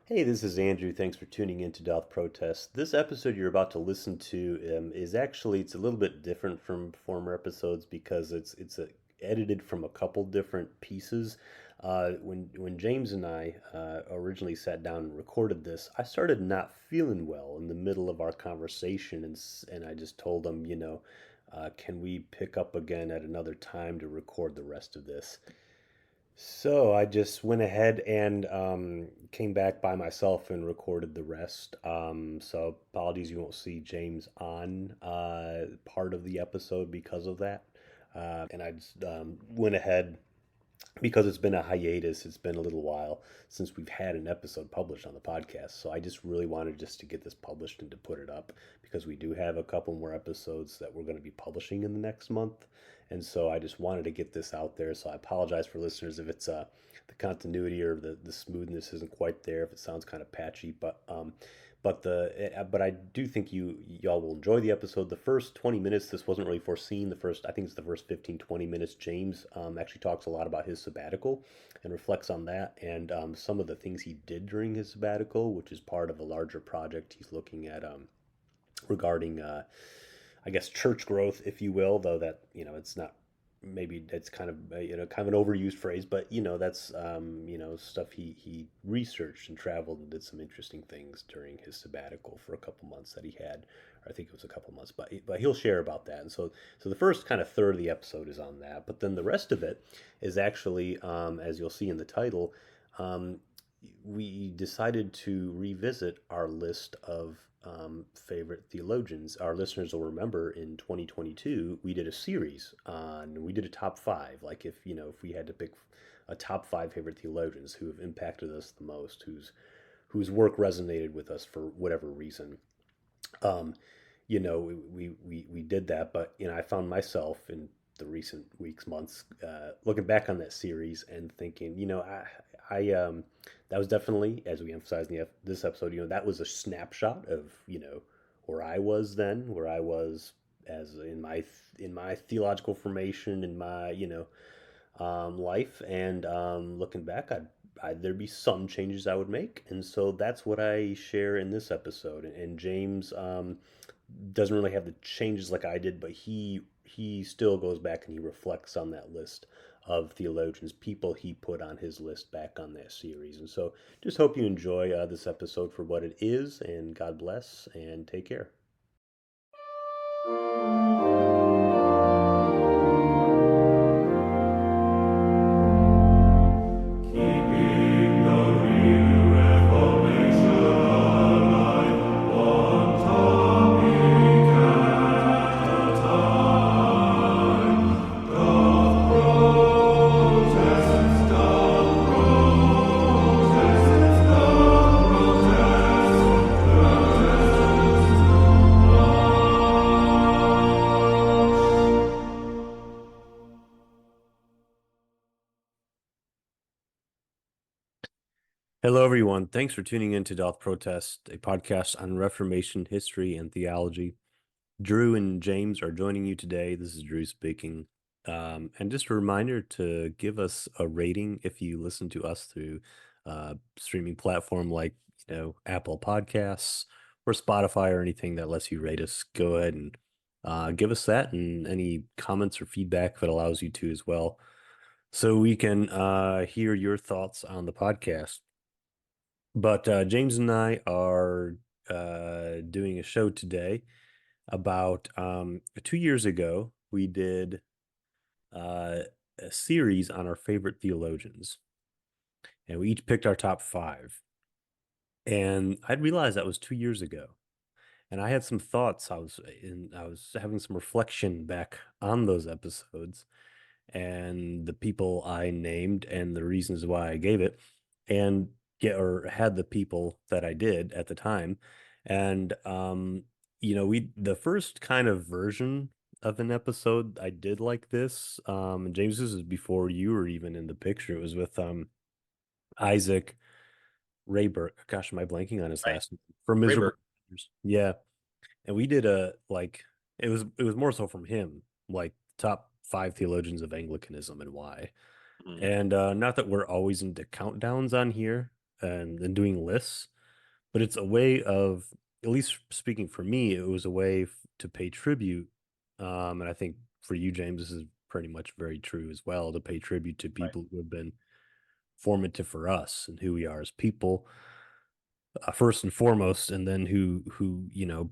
Hey, this is Andrew. Thanks for tuning in to Doth Protest. This episode you're about to listen to is actually it's a little bit different from former episodes because it's edited from a couple different pieces. When James and I originally sat down and recorded this, I started not feeling well in the middle of our conversation, and I just told him, can we pick up again at another time to record the rest of this? So I just went ahead and came back by myself and recorded the rest. So apologies, you won't see James on part of the episode because of that. And I just went ahead because it's been a hiatus. It's been a little while since we've had an episode published on the podcast. So I just really wanted just to get this published and to put it up because we do have a couple more episodes that we're going to be publishing in the next month. And so I just wanted to get this out there. So I apologize for listeners if it's the continuity or the smoothness isn't quite there, if it sounds kind of patchy, but I do think y'all will enjoy the episode. The first 20 minutes, this wasn't really foreseen. I think it's the first 15, 20 minutes. James actually talks a lot about his sabbatical and reflects on that and some of the things he did during his sabbatical, which is part of a larger project he's looking at regarding, I guess, church growth, if you will, though that, it's not, maybe it's kind of kind of an overused phrase, but that's stuff he researched and traveled and did some interesting things during his sabbatical for a couple months that he had, or I think it was a couple months, but he'll share about that. And so the first kind of third of the episode is on that, but then the rest of it is actually, as you'll see in the title, um, we decided to revisit our list of favorite theologians. Our listeners will remember in 2022 we did a series we did a top five. Like if we had to pick a top five favorite theologians who have impacted us the most, whose work resonated with us for whatever reason. Um, we did that, but I found myself in the recent weeks, months, looking back on that series and thinking, I that was definitely, as we emphasized in this episode, that was a snapshot of where I was then, where I was as in my theological formation, in my life, and looking back, there'd be some changes I would make, and so that's what I share in this episode. And James doesn't really have the changes like I did, but he still goes back and he reflects on that list of theologians, people he put on his list back on that series. And so just hope you enjoy this episode for what it is, and God bless and take care. Keeping the real Reformation alive, one topic at a time. Doth protest, doth protest, Hello, everyone. Thanks for tuning in to Doth Protest, a podcast on Reformation history and theology. Drew and James are joining you today. This is Drew speaking. And just a reminder to give us a rating if you listen to us through streaming platform like Apple Podcasts or Spotify or anything that lets you rate us. Go ahead and give us that, and any comments or feedback that allows you to as well, so we can hear your thoughts on the podcast. But James and I are doing a show today about 2 years ago. We did a series on our favorite theologians, and we each picked our top five. And I'd realized that was 2 years ago, and I had some thoughts. I was having some reflection back on those episodes and the people I named and the reasons why I gave it, and or had the people that I did at the time. And we the first kind of version of an episode I did like this. James, this is before you were even in the picture. It was with Isaac Rayberg. Gosh, am I blanking on his Right. last name? From Miserable Rayberg. Sinners. Yeah. And we did it was more so from him, like top five theologians of Anglicanism and why. Mhm. And not that we're always into countdowns on here, and doing lists, but it's a way of, at least speaking for me, it was a way to pay tribute. And I think for you, James, this is pretty much very true as well, to pay tribute to Right. people who have been formative for us and who we are as people, first and foremost, and then who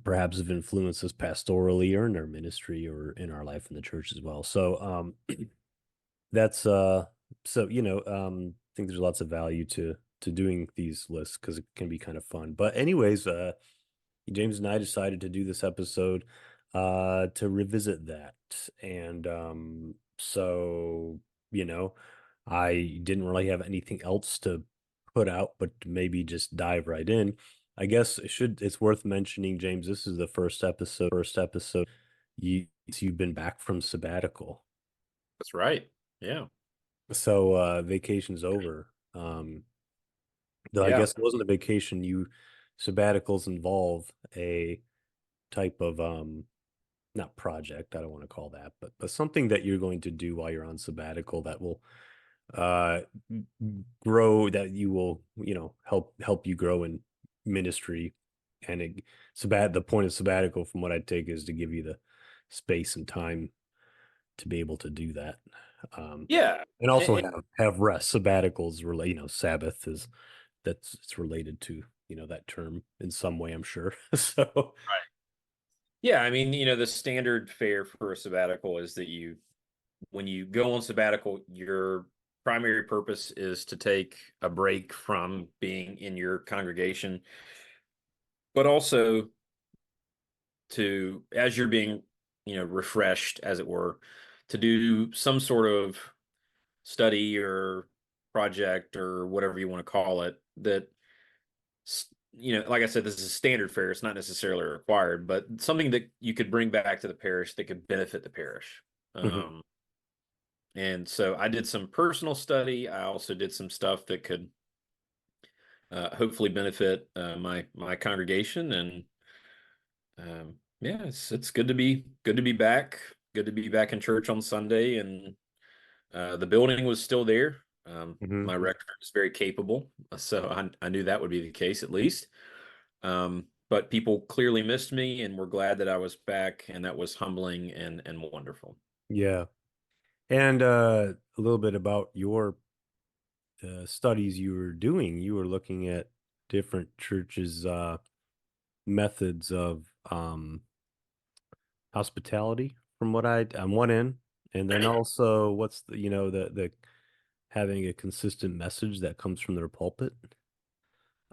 perhaps have influenced us pastorally or in our ministry or in our life in the church as well. So that's so I think there's lots of value to doing these lists because it can be kind of fun. But anyways, James and I decided to do this episode to revisit that. And so, you know, I didn't really have anything else to put out, but to maybe just dive right in. I guess it's worth mentioning, James, this is the first episode you've been back from sabbatical. That's right. Yeah. So vacation's over. Though I Yeah. guess it wasn't a vacation, sabbaticals involve a type of not project, I don't want to call that, but something that you're going to do while you're on sabbatical that will uh grow, that you will, help you grow in ministry. And the point of sabbatical, from what I take, is to give you the space and time to be able to do that. Um Yeah. and also And, have rest. Sabbaticals relate, Sabbath is it's related to, that term in some way, I'm sure. So right. Yeah. I mean, the standard fare for a sabbatical is that when you go on sabbatical, your primary purpose is to take a break from being in your congregation, but also as you're being, refreshed, as it were, to do some sort of study or project or whatever you want to call it that, like I said, this is standard fare. It's not necessarily required, but something that you could bring back to the parish that could benefit the parish. mhm. And so I did some personal study. I also did some stuff that could hopefully benefit my congregation. And yeah, it's good to be back. Good to be back in church on Sunday, and the building was still there. Mhm. My rector is very capable, so I knew that would be the case at least. But people clearly missed me and were glad that I was back, and that was humbling and wonderful. Yeah. And a little bit about your studies you were doing. You were looking at different churches' methods of hospitality, from what I'm one in, and then also what's the having a consistent message that comes from their pulpit.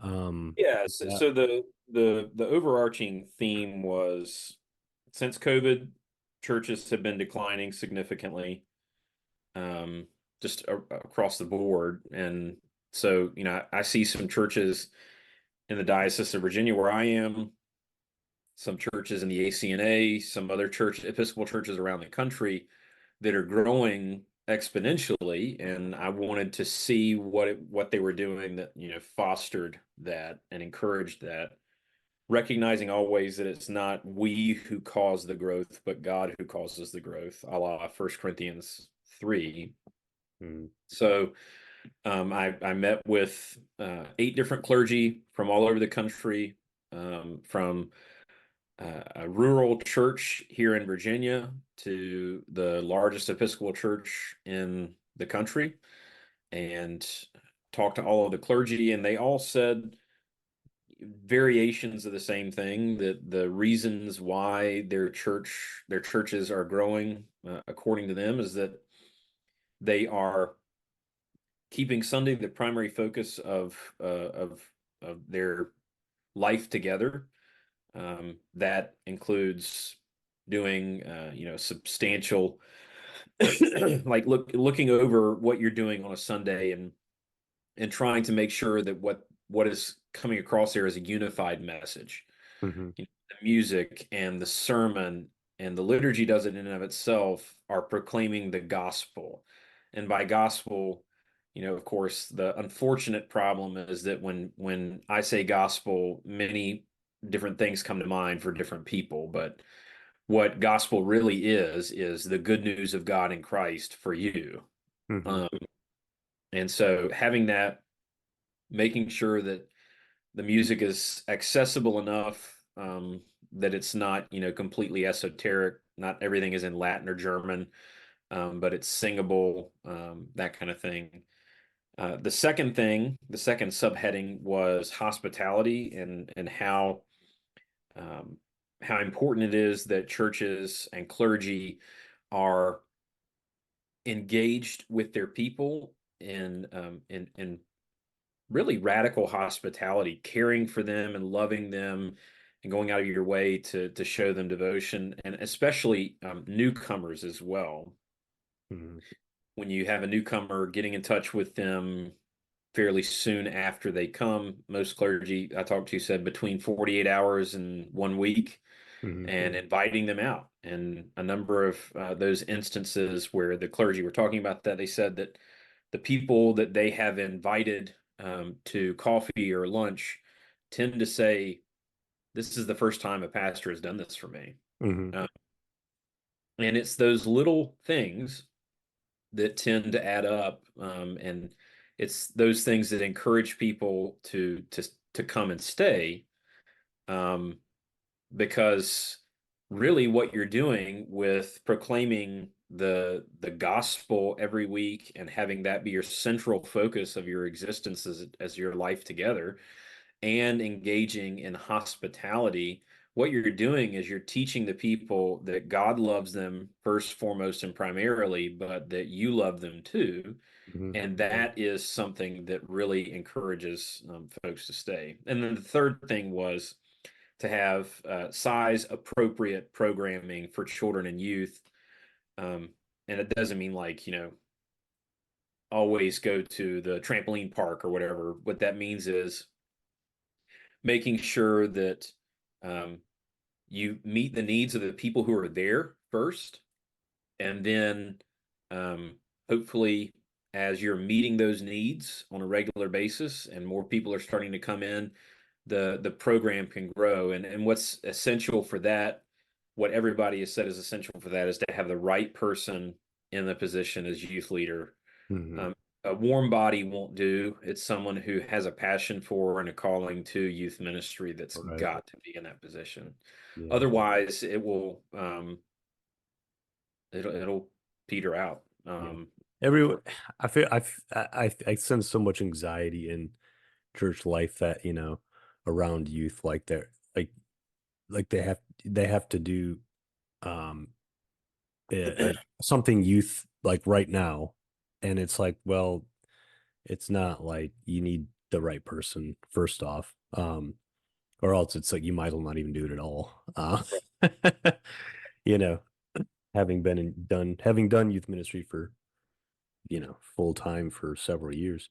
Yeah, so, Yeah. so the overarching theme was, since COVID, churches have been declining significantly, um, just across the board. And so, I see some churches in the Diocese of Virginia where I am, some churches in the ACNA, some other Episcopal churches around the country that are growing exponentially, and I wanted to see what they were doing that, fostered that and encouraged that, recognizing always that it's not we who cause the growth, but God who causes the growth, a la 1 Corinthians 3. Mm. So I met with 8 different clergy from all over the country, from a rural church here in Virginia to the largest Episcopal church in the country, and talked to all of the clergy, and they all said variations of the same thing, that the reasons why their churches are growing, according to them, is that they are keeping Sunday the primary focus of their life together. That includes doing, substantial, like looking over what you're doing on a Sunday, and trying to make sure that what is coming across there is a unified message. Mhm. The music and the sermon and the liturgy does it in and of itself are proclaiming the gospel. And by gospel, of course, the unfortunate problem is that when I say gospel, many different things come to mind for different people. But what gospel really is the good news of God in Christ for you. Mhm. Um, and so having that making sure that the music is accessible enough, that it's not, completely esoteric. Not everything is in Latin or German, but it's singable, that kind of thing. The second subheading was hospitality, and how important it is that churches and clergy are engaged with their people in really radical hospitality, caring for them and loving them, and going out of your way to show them devotion, and especially newcomers as well. Mm-hmm. When you have a newcomer, getting in touch with them fairly soon after they come. Most clergy I talked to said between 48 hours and 1 week, Mm-hmm. and inviting them out. And a number of those instances where the clergy were talking about that, they said that the people that they have invited to coffee or lunch tend to say, "This is the first time a pastor has done this for me." Mm-hmm. And it's those little things that tend to add up, and it's those things that encourage people to come and stay, um, because really what you're doing with proclaiming the gospel every week and having that be your central focus of your existence as your life together, and engaging in hospitality, what you're doing is you're teaching the people that God loves them first, foremost, and primarily, but that you love them too. Mm-hmm. And that is something that really encourages folks to stay. And then the third thing was to have size appropriate programming for children and youth. And it doesn't mean like, always go to the trampoline park or whatever. What that means is making sure that um, you meet the needs of the people who are there first, and then um, hopefully, as you're meeting those needs on a regular basis and more people are starting to come in, the program can grow. And what's essential for that, what everybody has said is essential for that, is to have the right person in the position as youth leader. Mm-hmm. A warm body won't do. It's someone who has a passion for and a calling to youth ministry that's Right. got to be in that position. Yeah. Otherwise, it'll peter out. Yeah. Everyone, I feel I sense so much anxiety in church life that around youth, like they're like they have to do um something youth like right now, and it's like, well, it's not like you need the right person first off, or else it's like you might as well not even do it at all. You know, having done youth ministry for full time for several years.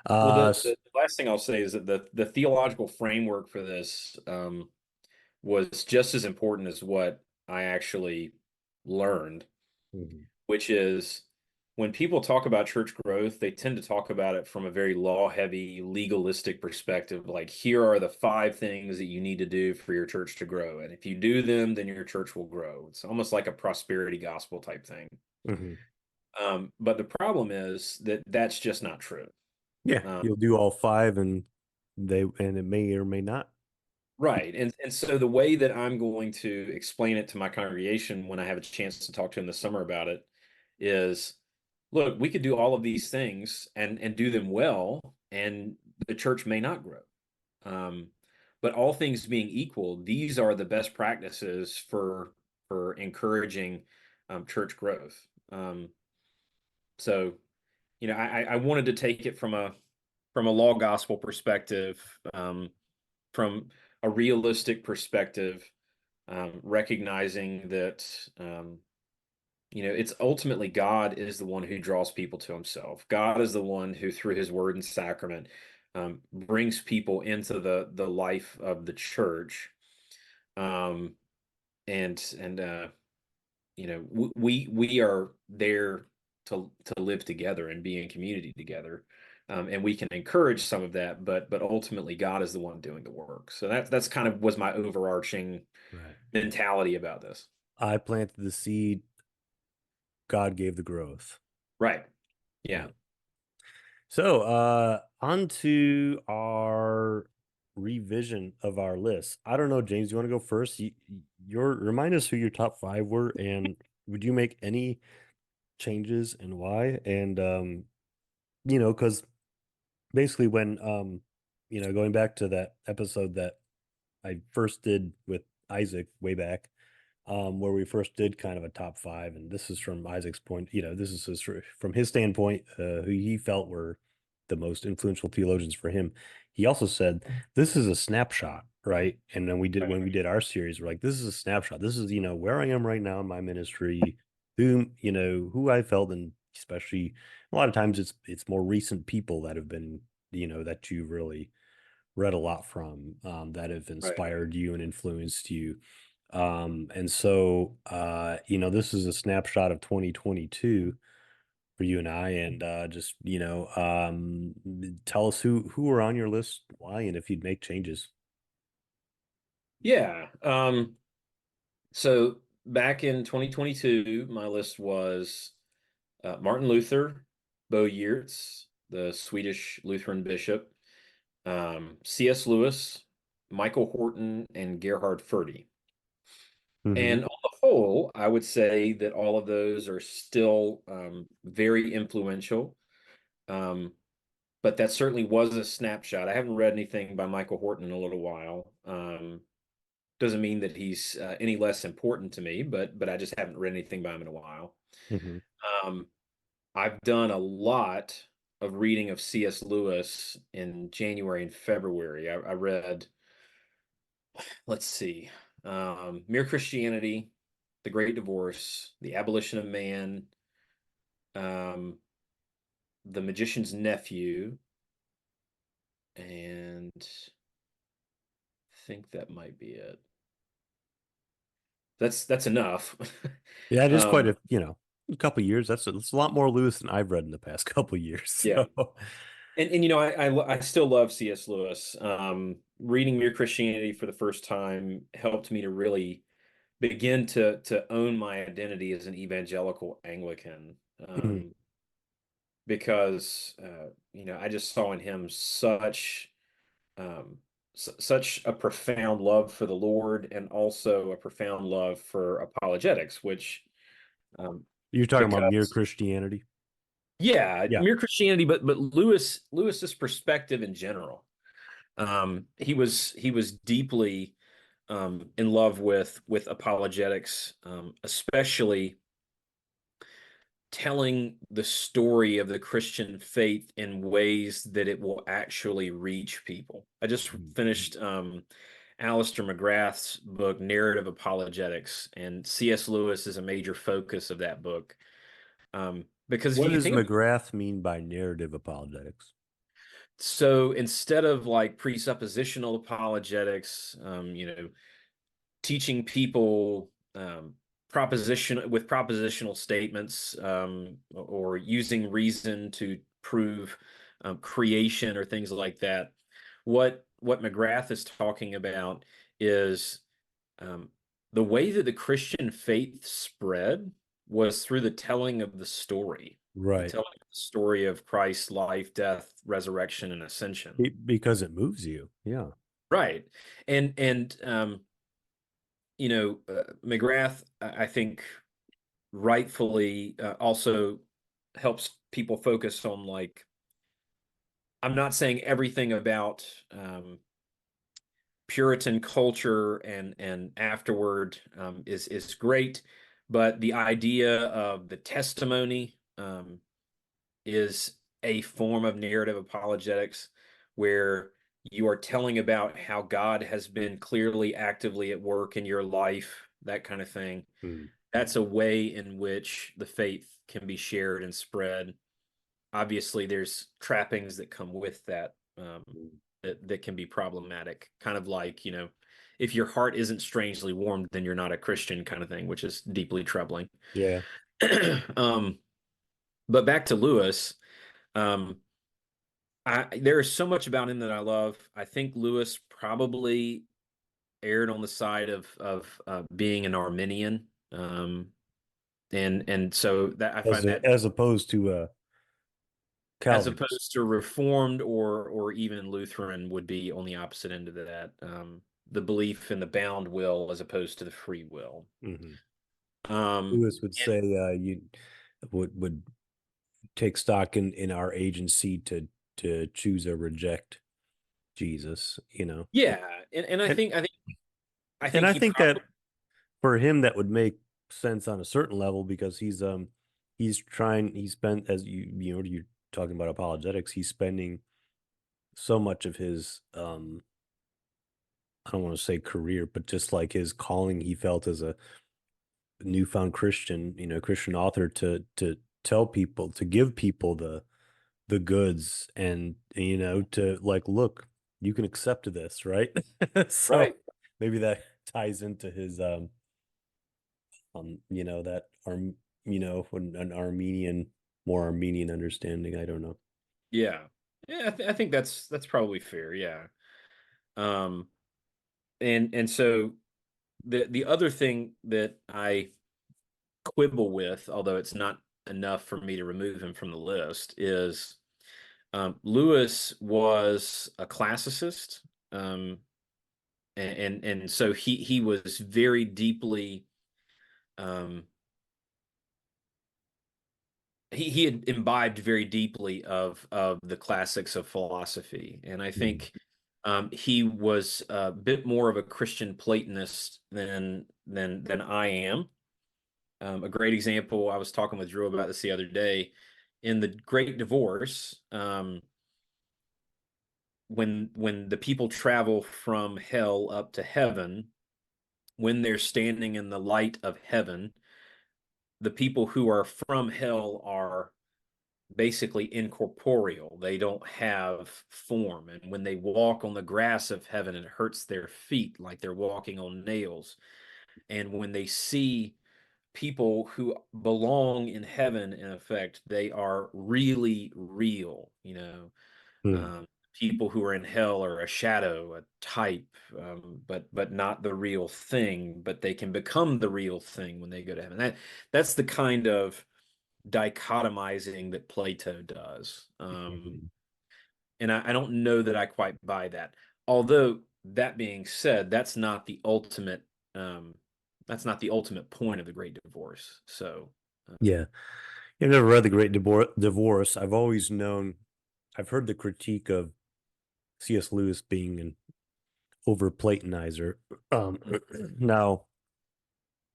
Well, Uh, the last thing I'll say is that the theological framework for this was just as important as what I actually learned, mhm, which is when people talk about church growth, they tend to talk about it from a very law-heavy, legalistic perspective. Like, here are the 5 things that you need to do for your church to grow. And if you do them, then your church will grow. It's almost like a prosperity gospel type thing. mhm. But the problem is that that's just not true. Yeah, Um, you'll do all five, and it may or may not. Right. And so the way that I'm going to explain it to my congregation when I have a chance to talk to them this summer about it is, look, we could do all of these things and do them well, and the church may not grow. Um, but all things being equal, these are the best practices for encouraging church growth. So, I wanted to take it from a law gospel perspective, from a realistic perspective, recognizing that it's ultimately God is the one who draws people to Himself. God is the one who, through His Word and Sacrament, brings people into the life of the church, um, and we are there to live together and be in community together. And we can encourage some of that, but ultimately God is the one doing the work. So that's kind of was my overarching Right. mentality about this. I planted the seed. God gave the growth. Right. Yeah. Yeah. So, on to our revision of our list. I don't know, James, you want to go first? Remind us who your top five were, and would you make any changes and why? And because basically when going back to that episode that I first did with Isaac way back, where we first did kind of a top five, and this is from Isaac's point. This is from his standpoint, who he felt were the most influential theologians for him. He also said this is a snapshot, right? And then when we did our series, we're like, this is a snapshot. This is where I am right now in my ministry, who I felt, and especially a lot of times it's more recent people that have been that you've really read a lot from, that have Right. inspired you and influenced you. And so, this is a snapshot of 2022 for you and I, and just, tell us who are on your list, why, and if you'd make changes. Yeah. So back in 2022, my list was Martin Luther, Bo Yeats, the Swedish Lutheran bishop, C.S. Lewis, Michael Horton, and Gerhard Forde. Mm-hmm. And on the whole, I would say that all of those are still very influential. Um, but that certainly was a snapshot. I haven't read anything by Michael Horton in a little while. Doesn't mean that he's any less important to me, but I just haven't read anything by him in a while. Mm-hmm. Um, I've done a lot of reading of C.S. Lewis in January and February. I read, let's see, Mere Christianity, The Great Divorce, The Abolition of Man, um, The Magician's Nephew, and I think that might be it. That's enough. Yeah, it is quite um, a couple years. That's a lot more Lewis than I've read in the past couple years. yeah. So, And I still love C.S. Lewis. Reading Mere Christianity for the first time helped me to really begin to own my identity as an evangelical Anglican. mhm. Because I just saw in him um, such a profound love for the Lord and also a profound love for apologetics, which um, You're talking about Mere because Christianity? yeah, Yeah. Mere Christianity, but Lewis's perspective in general. He was deeply in love with apologetics, especially telling the story of the Christian faith in ways that it will actually reach people. I just Mhm. finished Alistair McGrath's book, Narrative Apologetics, and C.S. Lewis is a major focus of that book. Because if What you does think about McGrath mean by narrative apologetics? so instead of like presuppositional apologetics, teaching people propositional statements, or using reason to prove creation or things like that. What McGrath is talking about is um, the way that the Christian faith spread was through the telling of the story, the Right. telling of the story of Christ's life, death, resurrection, and ascension. Because it moves you. Yeah. Right. And McGrath, I think, rightfully also helps people focus on, like, I'm not saying everything about Puritan culture and afterward is great, but the idea of the testimony is a form of narrative apologetics where you are telling about how God has been clearly actively at work in your life, that kind of thing. Mm. That's a way in which the faith can be shared and spread. Obviously, there's trappings that come with that, that can be problematic. Kind of like, if your heart isn't strangely warmed, then you're not a Christian, kind of thing, which is deeply troubling. Yeah. um, but back to Lewis, um, there is so much about him that I love. I think Lewis probably erred on the side of being an Arminian, and so that I As find that as opposed to as Calvinist. opposed to Reformed or even Lutheran would be on the opposite end of that. The belief in the bound will as opposed to the free will. Hmm. Um, Lewis would say you would take stock in our agency to choose or reject Jesus, you know. yeah, and And I and think I he think that probably for him that would make sense on a certain level because he's spent as you're talking about apologetics, he's spending so much of his I don't want to say career, but just like his calling he felt as a newfound Christian, Christian author to tell people, to give people the goods and to like, look, you can accept this, right? So right. maybe that ties into his that an Armenian, more Armenian understanding. I don't know. Yeah, yeah. I think that's probably fair. Yeah. Um, and so the other thing that I quibble with, although it's not enough for me to remove him from the list, is Lewis was a classicist, and so he was very deeply um, he had imbibed very deeply of the classics of philosophy, and I Mhm. think he was a bit more of a Christian Platonist than I am. A great example, I was talking with Drew about this the other day. In the Great Divorce, when the people travel from hell up to heaven, when they're standing in the light of heaven, the people who are from hell are basically incorporeal. They don't have form. And when they walk on the grass of heaven, it hurts their feet like they're walking on nails. And when they see people who belong in heaven, in effect, they are really real, Hmm. people who are in hell are a shadow, a type, but not the real thing. But they can become the real thing when they go to heaven. That's the kind of dichotomizing that Plato does. Mhm. And I don't know that I quite buy that. Although that being said, um, that's not the ultimate point of the Great Divorce. So, Yeah. I've never read The Great Divorce. I've heard the critique of C.S. Lewis being an over Platonizer. Um, now,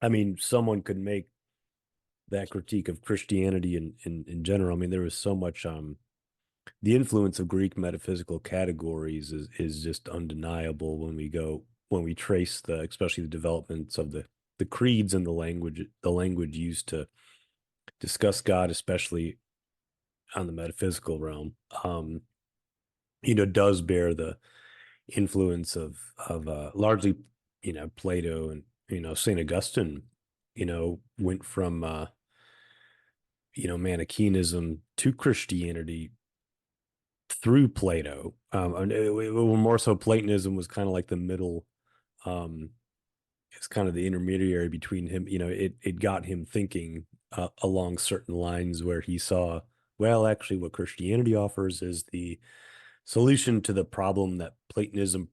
I mean, someone could make that critique of Christianity in general. I mean, there was so much the influence of Greek metaphysical categories is just undeniable when we trace especially the developments of the creeds and the language used to discuss God, especially on the metaphysical realm. Does bear the influence of largely, Plato and Saint Augustine, went from Manichaeism to Christianity through Plato. More so, Platonism was kind of like the middle. Um, it's kind of the intermediary between him. It got him thinking along certain lines where he saw, well, actually, what Christianity offers is the solution to the problem that Platonism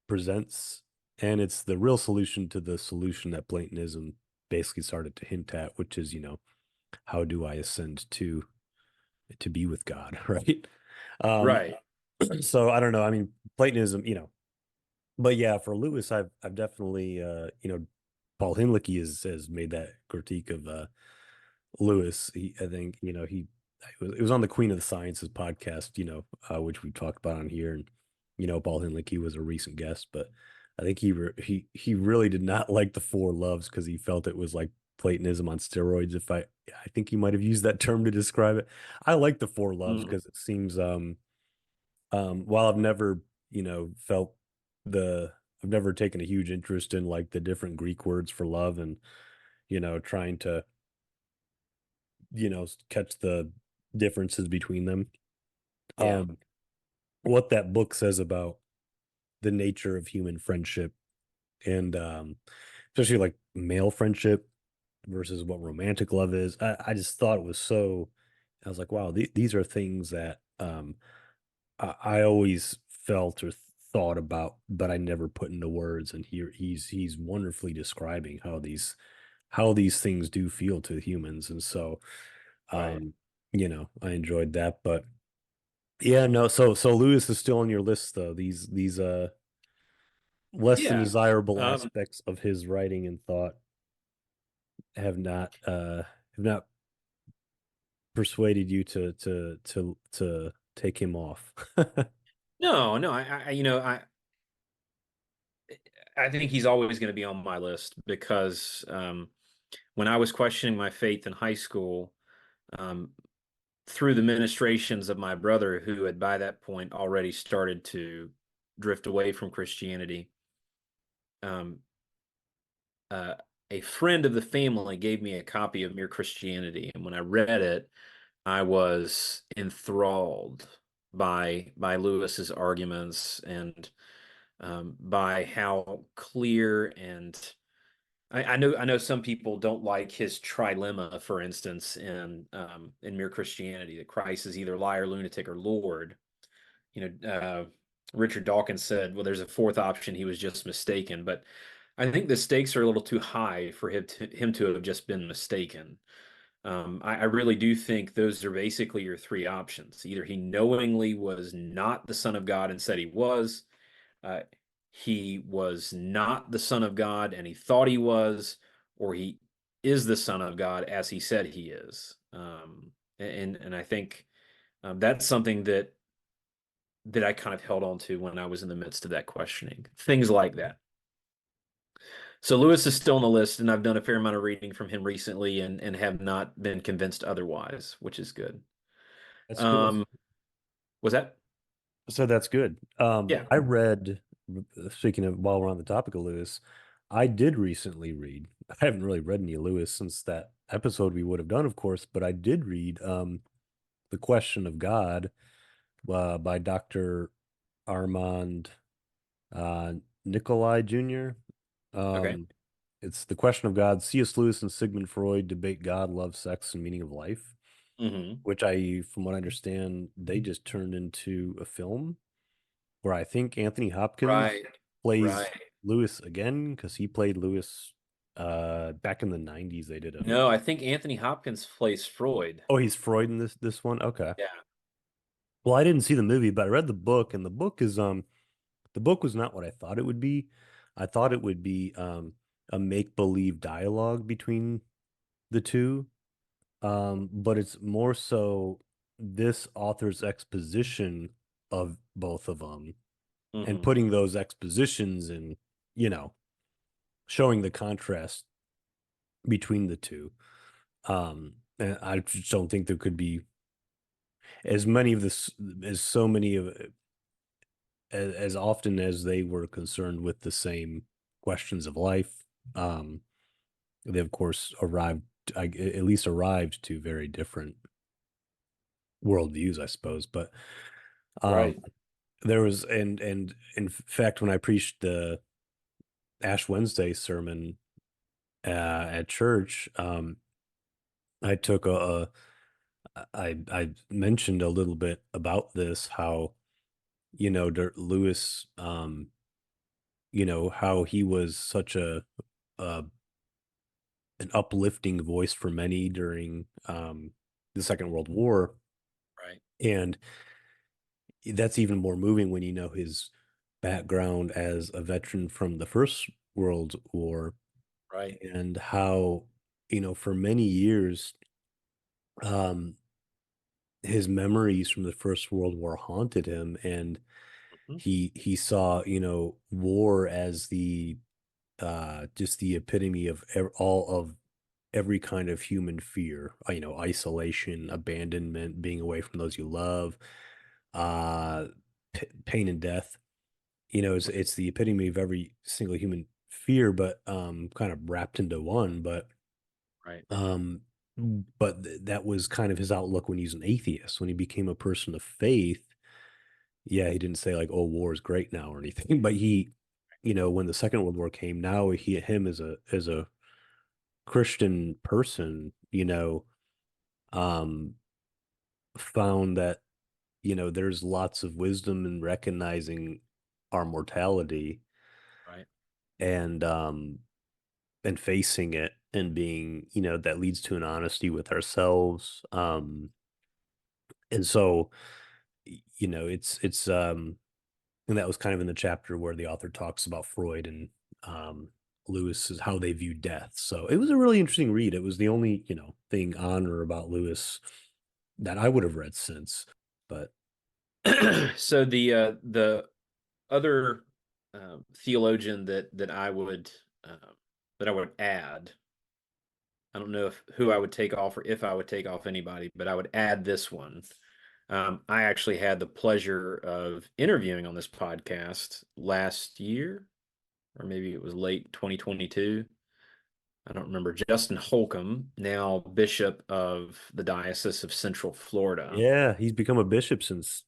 presents, and it's the real solution to the solution that Platonism basically started to hint at, which is, how do I ascend to be with God, right? Um, right. so I don't know. I mean, Platonism, but yeah, for Lewis, I've definitely Paul Hinlicky has made that critique of Lewis. I think it was on the Queen of the Sciences podcast, which we talked about on here, and Paul Hinlicky was a recent guest, but I think he really did not like the Four Loves because he felt it was like Platonism on steroids. If I think he might have used that term to describe it. I like the Four Loves Mm, because it seems while I've never felt the I've never taken a huge interest in like the different Greek words for love and trying to catch the differences between them. yeah. Um, what that book says about the nature of human friendship and especially like male friendship versus what romantic love is. I just thought it was so I was like, wow, these are things that I always felt or thought about, but I never put into words. And he's wonderfully describing how these things do feel to humans. And so, Right. um, I enjoyed that. But yeah, no, so Lewis is still on your list though. These less than Yeah. desirable Um, aspects of his writing and thought have not persuaded you to take him off. no, no, I think he's always going to be on my list because when I was questioning my faith in high school, um, through the ministrations of my brother, who had by that point already started to drift away from Christianity, um, uh, a friend of the family gave me a copy of Mere Christianity, and when I read it, I was enthralled by Lewis's arguments and by how clear and I know some people don't like his trilemma, for instance, in Mere Christianity, that Christ is either liar, lunatic, or Lord. You know, Richard Dawkins said, "Well, there's a fourth option. He was just mistaken." But I think the stakes are a little too high for him to have just been mistaken. I really do think those are basically your three options. Either he knowingly was not the Son of God and said uh, he was not the Son of God and he thought he was, or he is the Son of God as he said he is. And I think that's something that I kind of held on to when I was in the midst of that questioning. Things like that. So Lewis is still on the list, and I've done a fair amount of reading from him recently and have not been convinced otherwise, which is good. That's cool. Um, was that? So that's good. Yeah. I read, speaking of, while we're on the topic of Lewis, I did recently read. I haven't really read any Lewis since that episode we would have done, of course, but I did read The Question of God by Dr. Armand uh, Nicholi Jr. Okay. Um, it's The Question of God. C.S. Lewis and Sigmund Freud debate God, love, sex, and meaning of life, Hmm. which from what I understand, they just turned into a film where I think Anthony Hopkins Right. plays Right. Lewis again because he played Lewis back in the 90s. They did a No, I think Anthony Hopkins plays Freud. Oh, he's Freud in this one. Okay. Yeah. Well, I didn't see the movie, but I read the book, and the book was not what I thought it would be. I thought it would be a make-believe dialogue between the two. But it's more so this author's exposition of both of them and Hmm. putting those expositions in, you know, showing the contrast between the two. And I just don't think there could be as many of this as so many of as often as they were concerned with the same questions of life. Um, they of course at least arrived to very different worldviews, I suppose. But um, Right. there was, and in fact, when I preached the Ash Wednesday sermon at church, I took I mentioned a little bit about this, how Lewis, how he was such a an uplifting voice for many during the Second World War, Right. and that's even more moving when you know his background as a veteran from the First World War, Right. and how for many years um his memories from the First World War haunted him, and Mhm. he saw war as the just the epitome of all of every kind of human fear, isolation, abandonment, being away from those you love, uh pain and death. It's the epitome of every single human fear, but kind of wrapped into one. Right. Um, that was kind of his outlook when he's an atheist. When he became a person of faith, yeah, he didn't say like, "Oh, war is great now" or anything. But when the Second World War came, now him as a Christian person, um, found that, there's lots of wisdom in recognizing our mortality Right. and facing it and being, that leads to an honesty with ourselves. And so, it's and that was kind of in the chapter where the author talks about Freud and Lewis's how they view death. So it was a really interesting read. It was the only, thing on or about Lewis that I would have read since. But So the other theologian that I would add, I don't know who I would take off or if I would take off anybody, but I would add this one. I actually had the pleasure of interviewing on this podcast last year, or maybe it was late 2022. I don't remember. Justin Holcomb, now Bishop of the Diocese of Central Florida. yeah, he's become a bishop since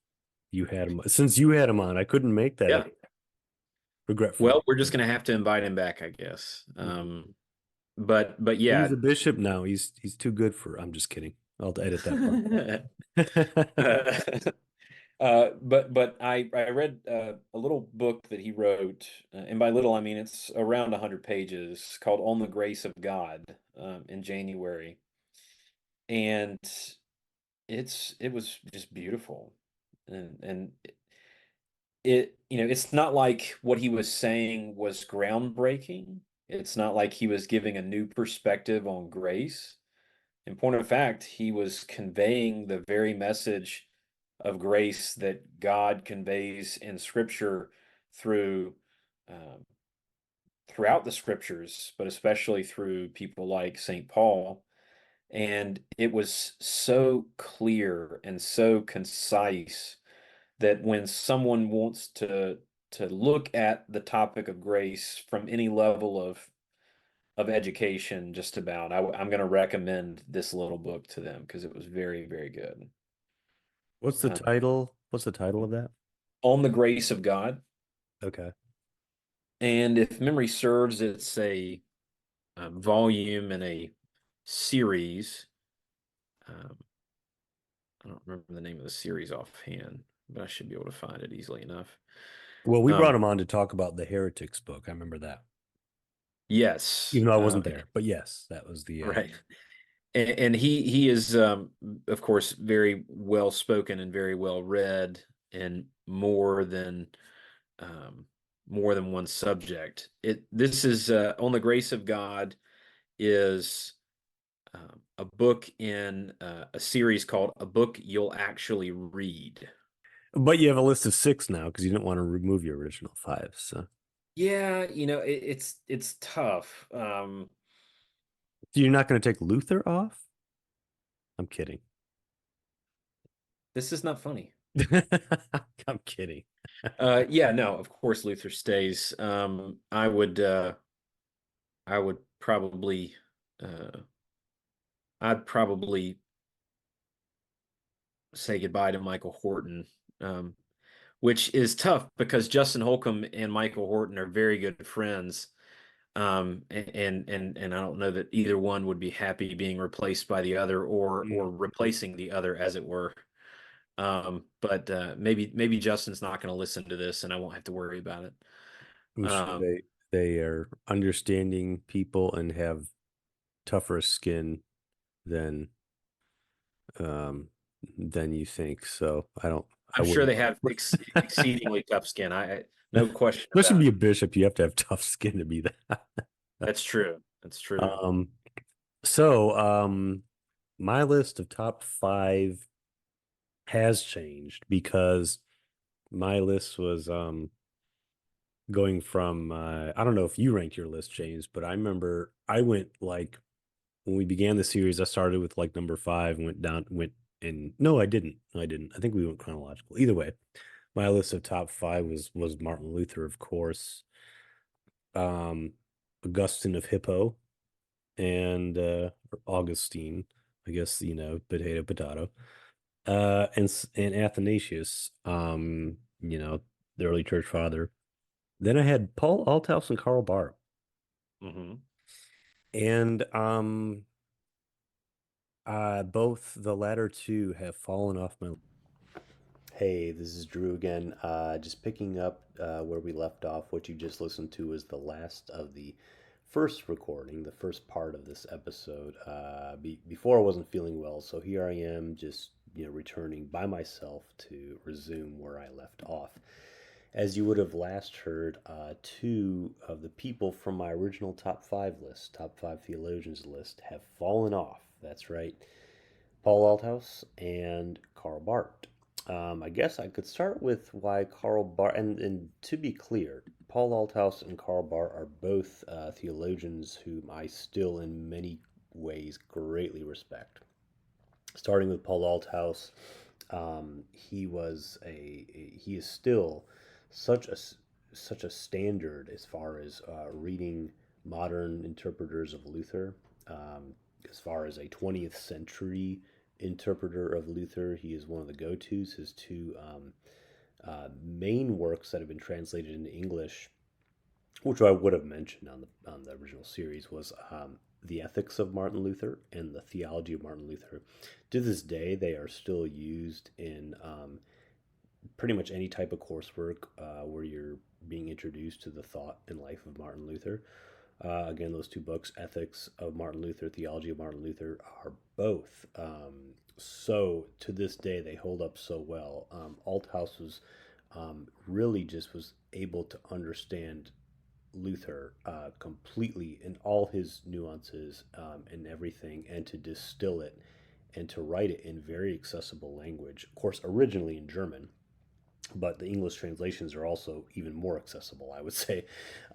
you had him. Since you had him on, I couldn't make that Yeah. regretfully. Well, we're just going to have to invite him back, I guess. But He's yeah. a bishop now. He's too good for. I'm just kidding. I'll edit that part. But I read a little book that he wrote, and by little I mean it's around 100 pages, called "On the Grace of God," in January, and it was just beautiful, and it's not like what he was saying was groundbreaking. It's not like he was giving a new perspective on grace. In point of fact, he was conveying the very message of grace that God conveys in Scripture through um, throughout the Scriptures, but especially through people like Saint Paul. And it was so clear and so concise that when someone wants to look at the topic of grace from any level of education, just about, I'm going to recommend this little book to them because it was very, very good. What's the Uh, title? What's the title of that? on the Grace of God. Okay. And if memory serves, it's a volume in a series. Um, I don't remember the name of the series offhand, but I should be able to find it easily enough. Well, we Um, brought him on to talk about the Heretics book. I remember that, yes, even though I wasn't there. But yes, that was the. right. And he is, of course, very well spoken and very well read, and um, more than one subject. This is On the Grace of God is a book in a series called A Book You'll Actually Read. But you have a list of 6 now because you didn't want to remove your original 5. So Yeah, it's tough. you're not going to take Luther off? I'm kidding. This is not funny. I'm kidding. Yeah, no, of course Luther stays. I would probably uh, I'd probably say goodbye to Michael Horton, um, which is tough because Justin Holcomb and Michael Horton are very good friends. And I don't know that either one would be happy being replaced by the other or replacing the other, as it were. But maybe Justin's not going to listen to this, and I won't have to worry about it. I'm sure they are understanding people and have tougher skin than than you think. So I I'm sure wouldn't. they have exceedingly tough skin. I no question Especially about be it. a bishop, you have to have tough skin to be that. That's true. That's true. Um, so my list of top 5 has changed because my list was going from I don't know if you ranked your list, James, but I remember I went like when we began the series, I started with like number 5 and went and no, I didn't. No, I didn't. I think we went chronological. Either way, my list of top 5 was Martin Luther, of course, um, Augustine of Hippo, and Augustine, I guess, potato. And Athanasius, the early church father. Then I had Paul Althaus and Karl Barth. Hmm. And Both the latter two have fallen off my. Hey, this is Drew again. Just picking up where we left off. What you just listened to was the last of the first recording, the first part of this episode. Before I wasn't feeling well, so here I am, just returning by myself to resume where I left off. As you would have last heard, two of the people from my original top five list, top five theologians list, have fallen off. That's right, Paul Althaus and Karl Barth. I guess I could start with why Karl Barth, and to be clear, Paul Althaus and Karl Barth are both theologians whom I still, in many ways, greatly respect. Starting with Paul Althaus, he is still such a standard as far as reading modern interpreters of Luther. As far as a 20th century interpreter of Luther, he is one of the go-tos. His two main works that have been translated into English, which I would have mentioned on the original series, was The Ethics of Martin Luther and The Theology of Martin Luther. To this day, they are still used in pretty much any type of coursework where you're being introduced to the thought and life of Martin Luther. Again, those two books, Ethics of Martin Luther, Theology of Martin Luther, are both so to this day they hold up so well. Althaus was really just was able to understand Luther completely in all his nuances and everything, and to distill it and to write it in very accessible language. Of course, originally in German, but the English translations are also even more accessible, I would say.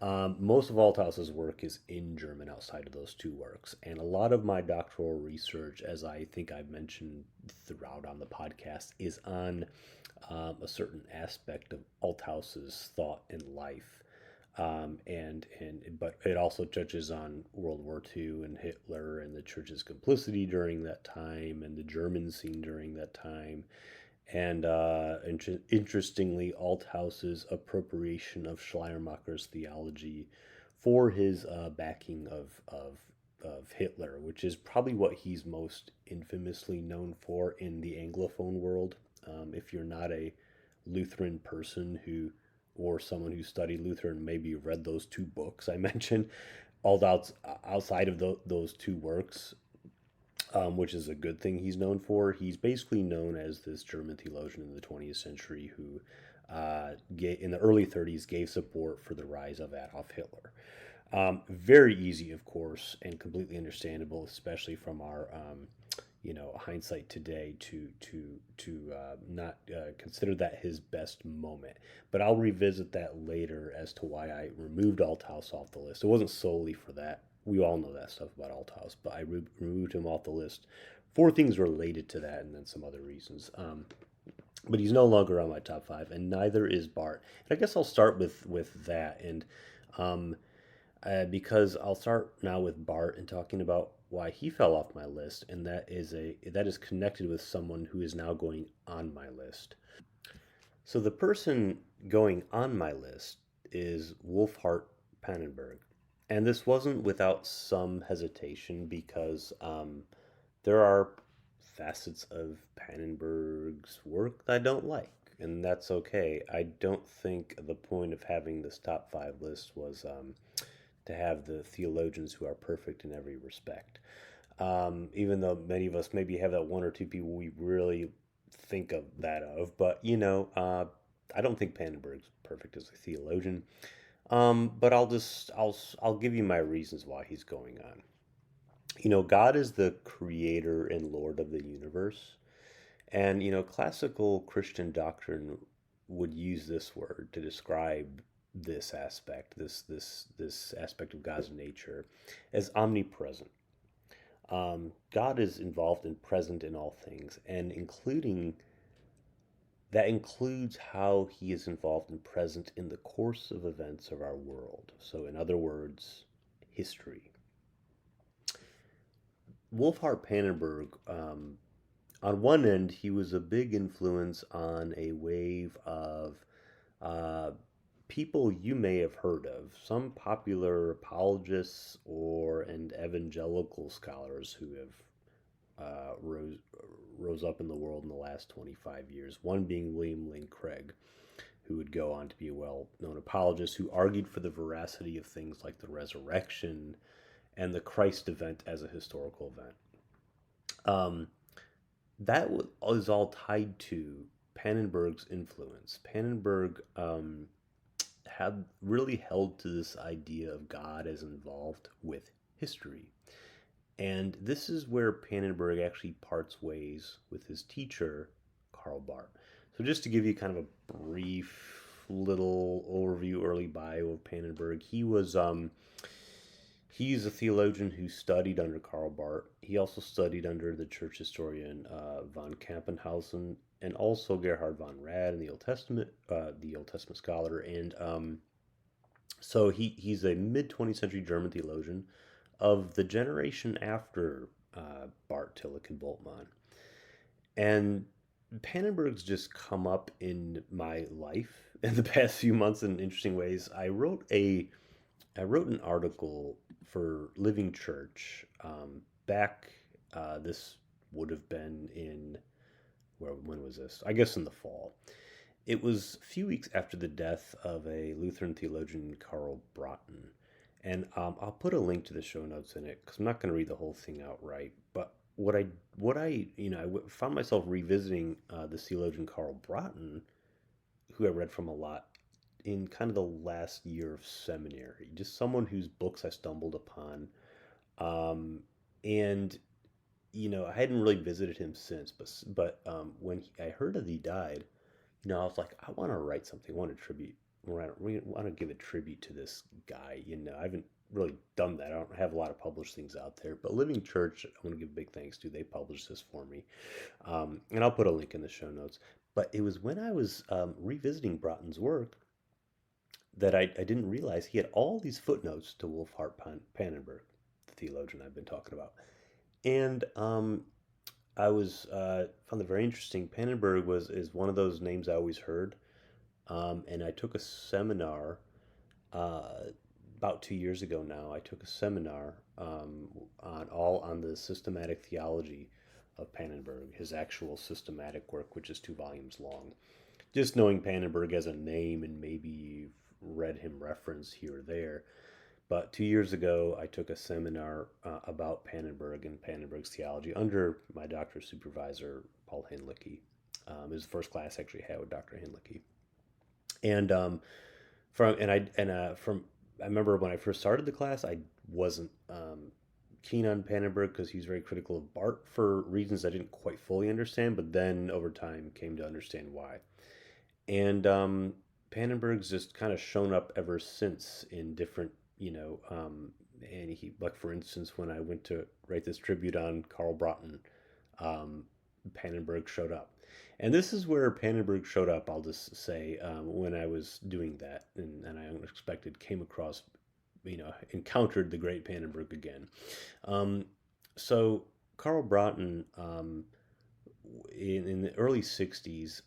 Most of Althaus's work is in German outside of those two works, and a lot of my doctoral research, as I think I've mentioned throughout on the podcast, is on a certain aspect of Althaus's thought and life. But it also touches on World War II and Hitler and the church's complicity during that time and the German scene during that time. And interestingly, Althaus's appropriation of Schleiermacher's theology for his backing of Hitler, which is probably what he's most infamously known for in the Anglophone world. If you're not a Lutheran person or someone who studied Luther and maybe read those two books I mentioned, outside of those two works, which is a good thing he's known for. He's basically known as this German theologian in the 20th century who, in the early 30s, gave support for the rise of Adolf Hitler. Very easy, of course, and completely understandable, especially from our, hindsight today, to not consider that his best moment. But I'll revisit that later as to why I removed Althaus off the list. It wasn't solely for that. We all know that stuff about Althaus, but I removed him off the list for things related to that and then some other reasons. But he's no longer on my top five, and neither is Barth. And I guess I'll start with that, and because I'll start now with Barth and talking about why he fell off my list, and that is connected with someone who is now going on my list. So the person going on my list is Wolfhart Pannenberg. And this wasn't without some hesitation because there are facets of Pannenberg's work that I don't like, and that's okay. I don't think the point of having this top five list was to have the theologians who are perfect in every respect. Even though many of us maybe have that one or two people we really think of that of, but I don't think Pannenberg's perfect as a theologian. But I'll give you my reasons why he's going on. God is the creator and Lord of the universe. And, classical Christian doctrine would use this word to describe this aspect, this aspect of God's nature, as omnipresent. God is involved and present in all things, and that includes how he is involved and present in the course of events of our world. So, in other words, history. Wolfhart Pannenberg, on one end, he was a big influence on a wave of people you may have heard of, some popular apologists and evangelical scholars who have rose up in the world in the last 25 years. One being William Lane Craig, who would go on to be a well-known apologist who argued for the veracity of things like the resurrection and the Christ event as a historical event. That was all tied to Pannenberg's influence. Pannenberg had really held to this idea of God as involved with history. And this is where Pannenberg actually parts ways with his teacher, Carl Braaten. So just to give you kind of a brief little overview, early bio of Pannenberg, he's a theologian who studied under Karl Barth. He also studied under the church historian von Campenhausen and also Gerhard von Rad in the Old Testament scholar. And so he's a mid-20th century German theologian of the generation after Barth, Tillich, and Bultmann. And Pannenberg's just come up in my life in the past few months in interesting ways. I wrote an article for Living Church back. This would have been when was this? I guess in the fall. It was a few weeks after the death of a Lutheran theologian, Carl Braaten. And I'll put a link to the show notes in it because I'm not going to read the whole thing outright. But I found myself revisiting the theologian Carl Braaten, who I read from a lot in kind of the last year of seminary. Just someone whose books I stumbled upon, and I hadn't really visited him since. But when I heard that he died, I was like, I want to write something. I want to give a tribute to this guy. I haven't really done that. I don't have a lot of published things out there, but Living Church, I want to give big thanks to. They published this for me, and I'll put a link in the show notes. But it was when I was revisiting Braaten's work that I didn't realize he had all these footnotes to Wolfhart Pannenberg, the theologian I've been talking about, and I found it very interesting. Pannenberg is one of those names I always heard. And I took a seminar about 2 years ago now. I took a seminar on the systematic theology of Pannenberg, his actual systematic work, which is 2 volumes long. Just knowing Pannenberg as a name, and maybe you've read him referenced here or there. But 2 years ago, I took a seminar about Pannenberg and Pannenberg's theology under my doctoral supervisor, Paul Hinlicke. It was the first class I actually had with Dr. Hinlicke. And I remember when I first started the class, I wasn't keen on Pannenberg because he was very critical of Barth for reasons I didn't quite fully understand, but then over time came to understand why. And Pannenberg's just kind of shown up ever since in different, and he, like for instance, when I went to write this tribute on Carl Braaten, Pannenberg showed up. And this is where Pannenberg showed up, I'll just say, when I was doing that, and I unexpected came across, encountered the great Pannenberg again. So Carl Braaten, in the early 60s,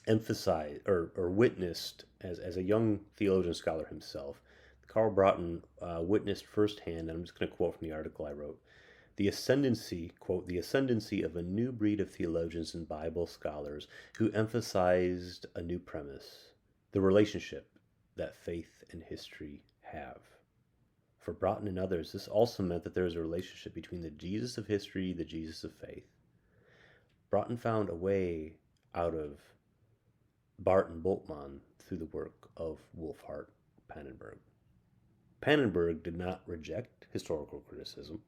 emphasized or witnessed, as a young theologian scholar himself, Carl Braaten witnessed firsthand, and I'm just going to quote from the article I wrote, the ascendancy, quote, the ascendancy of a new breed of theologians and Bible scholars who emphasized a new premise, the relationship that faith and history have. For Braaten and others, this also meant that there is a relationship between the Jesus of history, the Jesus of faith. Braaten found a way out of Barth and Bultmann through the work of Wolfhart Pannenberg. Pannenberg did not reject historical criticism,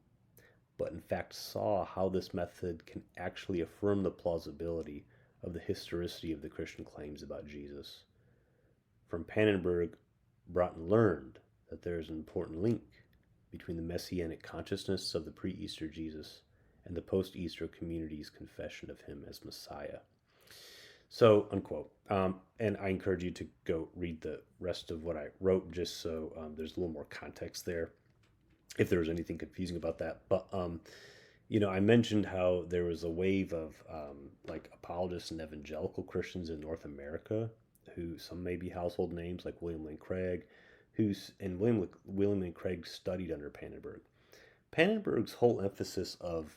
but in fact saw how this method can actually affirm the plausibility of the historicity of the Christian claims about Jesus. From Pannenberg, Braaten learned that there is an important link between the messianic consciousness of the pre-Easter Jesus and the post-Easter community's confession of him as Messiah. So, unquote. And I encourage you to go read the rest of what I wrote, just so there's a little more context there, if there was anything confusing about that. But, I mentioned how there was a wave of apologists and evangelical Christians in North America, who some may be household names like William Lane Craig, William Lane Craig studied under Pannenberg. Pannenberg's whole emphasis of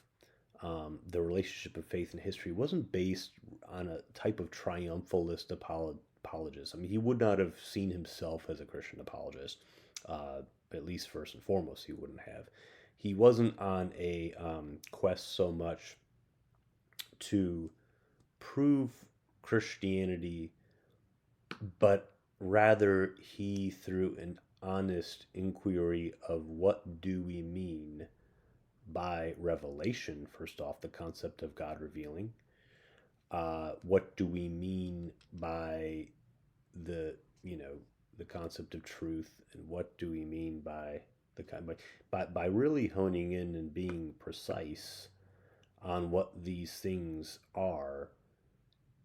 the relationship of faith and history wasn't based on a type of triumphalist apologist. I mean, he would not have seen himself as a Christian apologist, at least first and foremost, he wouldn't have. He wasn't on a quest so much to prove Christianity, but rather he, through an honest inquiry of what do we mean by revelation, first off, the concept of God revealing, what do we mean by the the concept of truth, and what do we mean by by really honing in and being precise on what these things are.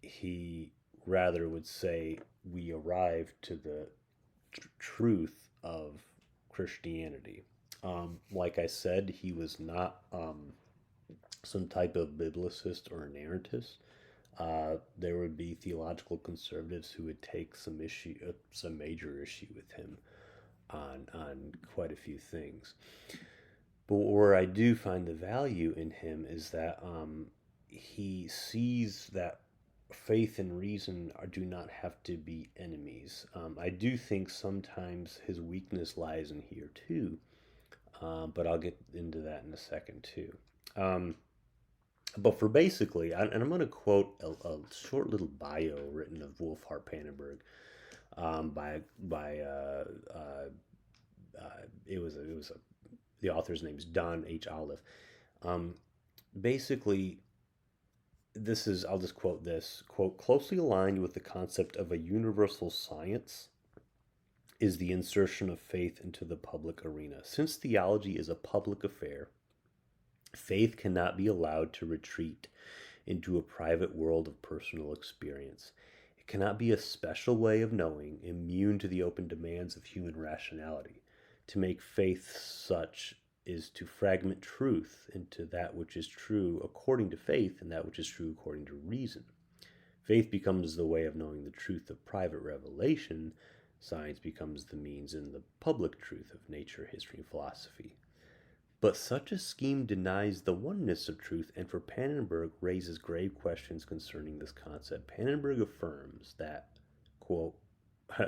He rather would say we arrive to the truth of Christianity. Like I said, he was not some type of biblicist or inerrantist. There would be theological conservatives who would take some major issue with him on quite a few things. But where I do find the value in him is that he sees that faith and reason do not have to be enemies. I do think sometimes his weakness lies in here too, but I'll get into that in a second too. But for basically, and I'm going to quote a short little bio written of Wolfhart Pannenberg by the author's name is Don H. Olive. Basically, I'll just quote this, quote, closely aligned with the concept of a universal science is the insertion of faith into the public arena. Since theology is a public affair, faith cannot be allowed to retreat into a private world of personal experience. It cannot be a special way of knowing, immune to the open demands of human rationality. To make faith such is to fragment truth into that which is true according to faith and that which is true according to reason. Faith becomes the way of knowing the truth of private revelation. Science becomes the means in the public truth of nature, history, and philosophy. But such a scheme denies the oneness of truth, and for Pannenberg raises grave questions concerning this concept. Pannenberg affirms that, quote,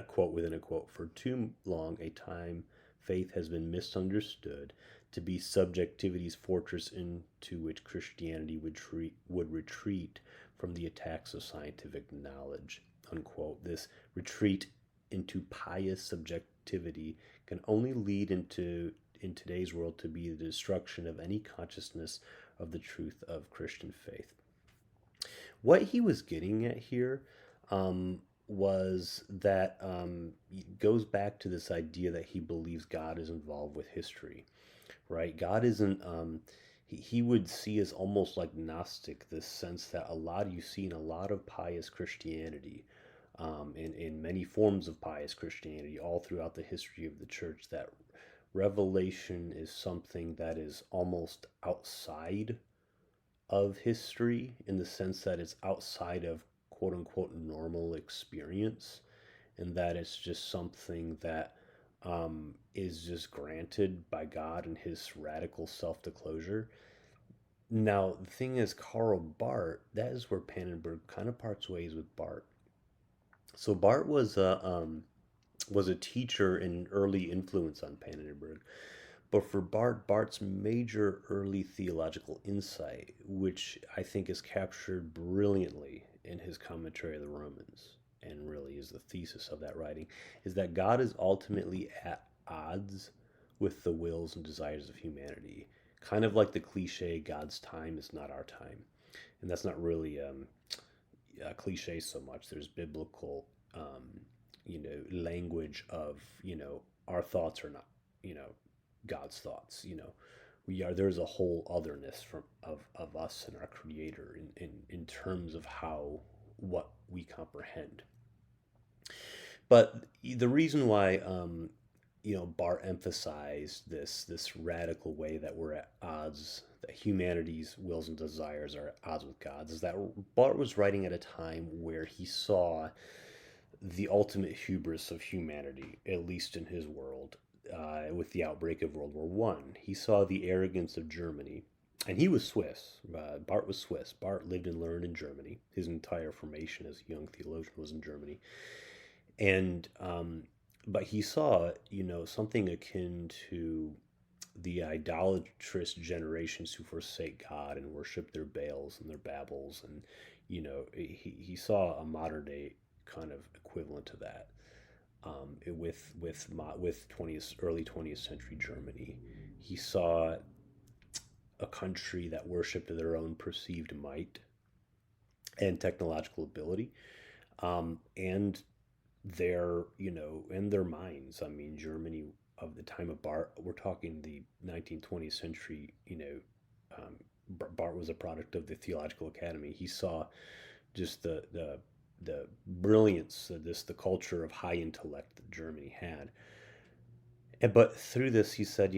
quote within a quote, for too long a time faith has been misunderstood to be subjectivity's fortress into which Christianity would retreat from the attacks of scientific knowledge, unquote. This retreat into pious subjectivity can only lead in today's world to be the destruction of any consciousness of the truth of Christian faith. What he was getting at here was that it goes back to this idea that he believes God is involved with history, right? God isn't, he would see as almost like Gnostic, this sense that you see in a lot of pious Christianity, in many forms of pious Christianity, all throughout the history of the church, that revelation is something that is almost outside of history, in the sense that it's outside of quote unquote normal experience, and that it's just something that is just granted by God in his radical self-disclosure. Now, the thing is, Karl Barth, that is where Pannenberg kind of parts ways with Barth. So Barth was a teacher and early influence on Pannenberg. But for Barth's major early theological insight, which I think is captured brilliantly in his commentary of the Romans, and really is the thesis of that writing, is that God is ultimately at odds with the wills and desires of humanity. Kind of like the cliche, God's time is not our time. And that's not really a cliche so much. There's biblical, language of, our thoughts are not, God's thoughts. There's a whole otherness of us and our Creator in terms of what we comprehend. But the reason why Barth emphasized this radical way that we're at odds, that humanity's wills and desires are at odds with God's, is that Barth was writing at a time where he saw the ultimate hubris of humanity, at least in his world, with the outbreak of World War I. He saw the arrogance of Germany And he was Swiss. Barth was Swiss. Barth lived and learned in Germany. His entire formation as a young theologian was in Germany. And but he saw, something akin to the idolatrous generations who forsake God and worship their Baals and their Babels, and he saw a modern day kind of equivalent to that, with early 20th century Germany. He saw a country that worshipped their own perceived might and technological ability, and their minds. I mean, Germany of the time of Barth, we're talking the 19th, 20th century. Um, Barth was a product of the Theological Academy. He saw just the brilliance of the culture of high intellect that Germany had. But through this, he said,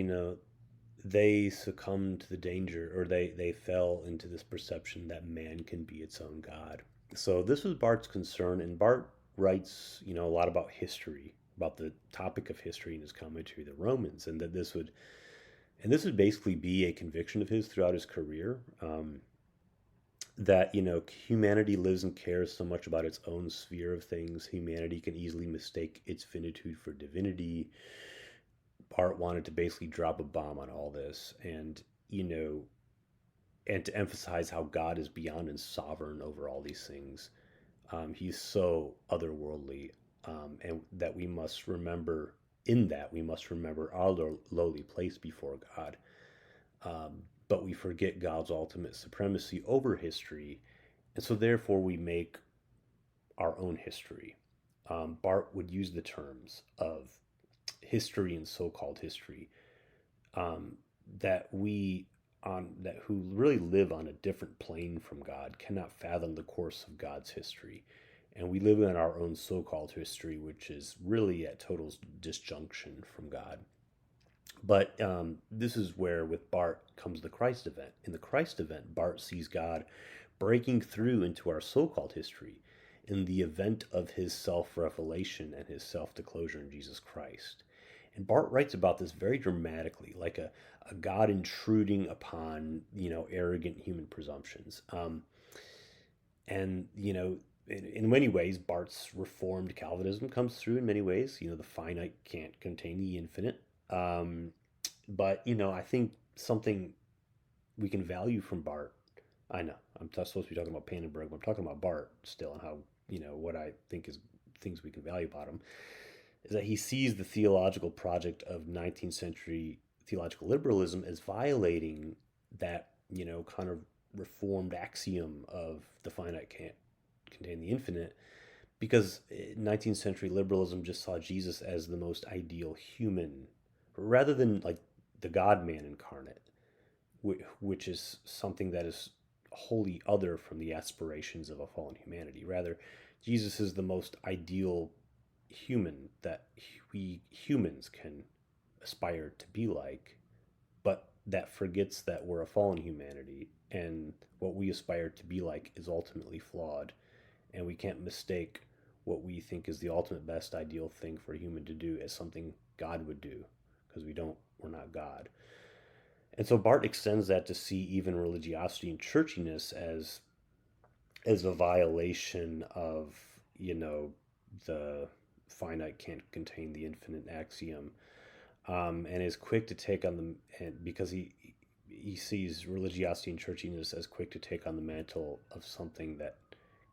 they succumbed to the danger, or they fell into this perception that man can be its own God. So this was Barth's concern, and Barth writes, a lot about history, about the topic of history in his commentary, the Romans, and this would basically be a conviction of his throughout his career, that humanity lives and cares so much about its own sphere of things. Humanity can easily mistake its finitude for divinity. Barth wanted to basically drop a bomb on all this, and and to emphasize how God is beyond and sovereign over all these things. He's so otherworldly, and that we must remember our lowly place before God. But we forget God's ultimate supremacy over history, and so therefore we make our own history. Barth would use the terms of history and so-called history, um, that who really live on a different plane from God cannot fathom the course of God's history, and we live in our own so-called history, which is really at total disjunction from God. But this is where, with Barth, comes the Christ event. In the Christ event, Barth sees God breaking through into our so-called history in the event of his self-revelation and his self-disclosure in Jesus Christ. And Barth writes about this very dramatically, like a God intruding upon, arrogant human presumptions. And, in many ways, Barth's Reformed Calvinism comes through in many ways. The finite can't contain the infinite. But, I think something we can value from Barth. I know I'm supposed to be talking about Pannenberg, but I'm talking about Barth still, and how, what I think is things we can value about him, is that he sees the theological project of 19th century theological liberalism as violating that, kind of reformed axiom of the finite can't contain the infinite, because 19th century liberalism just saw Jesus as the most ideal human, rather than like the God man incarnate, which is something that is wholly other from the aspirations of a fallen humanity. Rather, Jesus is the most ideal human that we humans can aspire to be like, but that forgets that we're a fallen humanity, and what we aspire to be like is ultimately flawed, and we can't mistake what we think is the ultimate best ideal thing for a human to do as something God would do, because we're not God. And so Barth extends that to see even religiosity and churchiness as a violation of, the finite can't contain the infinite axiom, and is quick to take on because he sees religiosity and churchiness as quick to take on the mantle of something that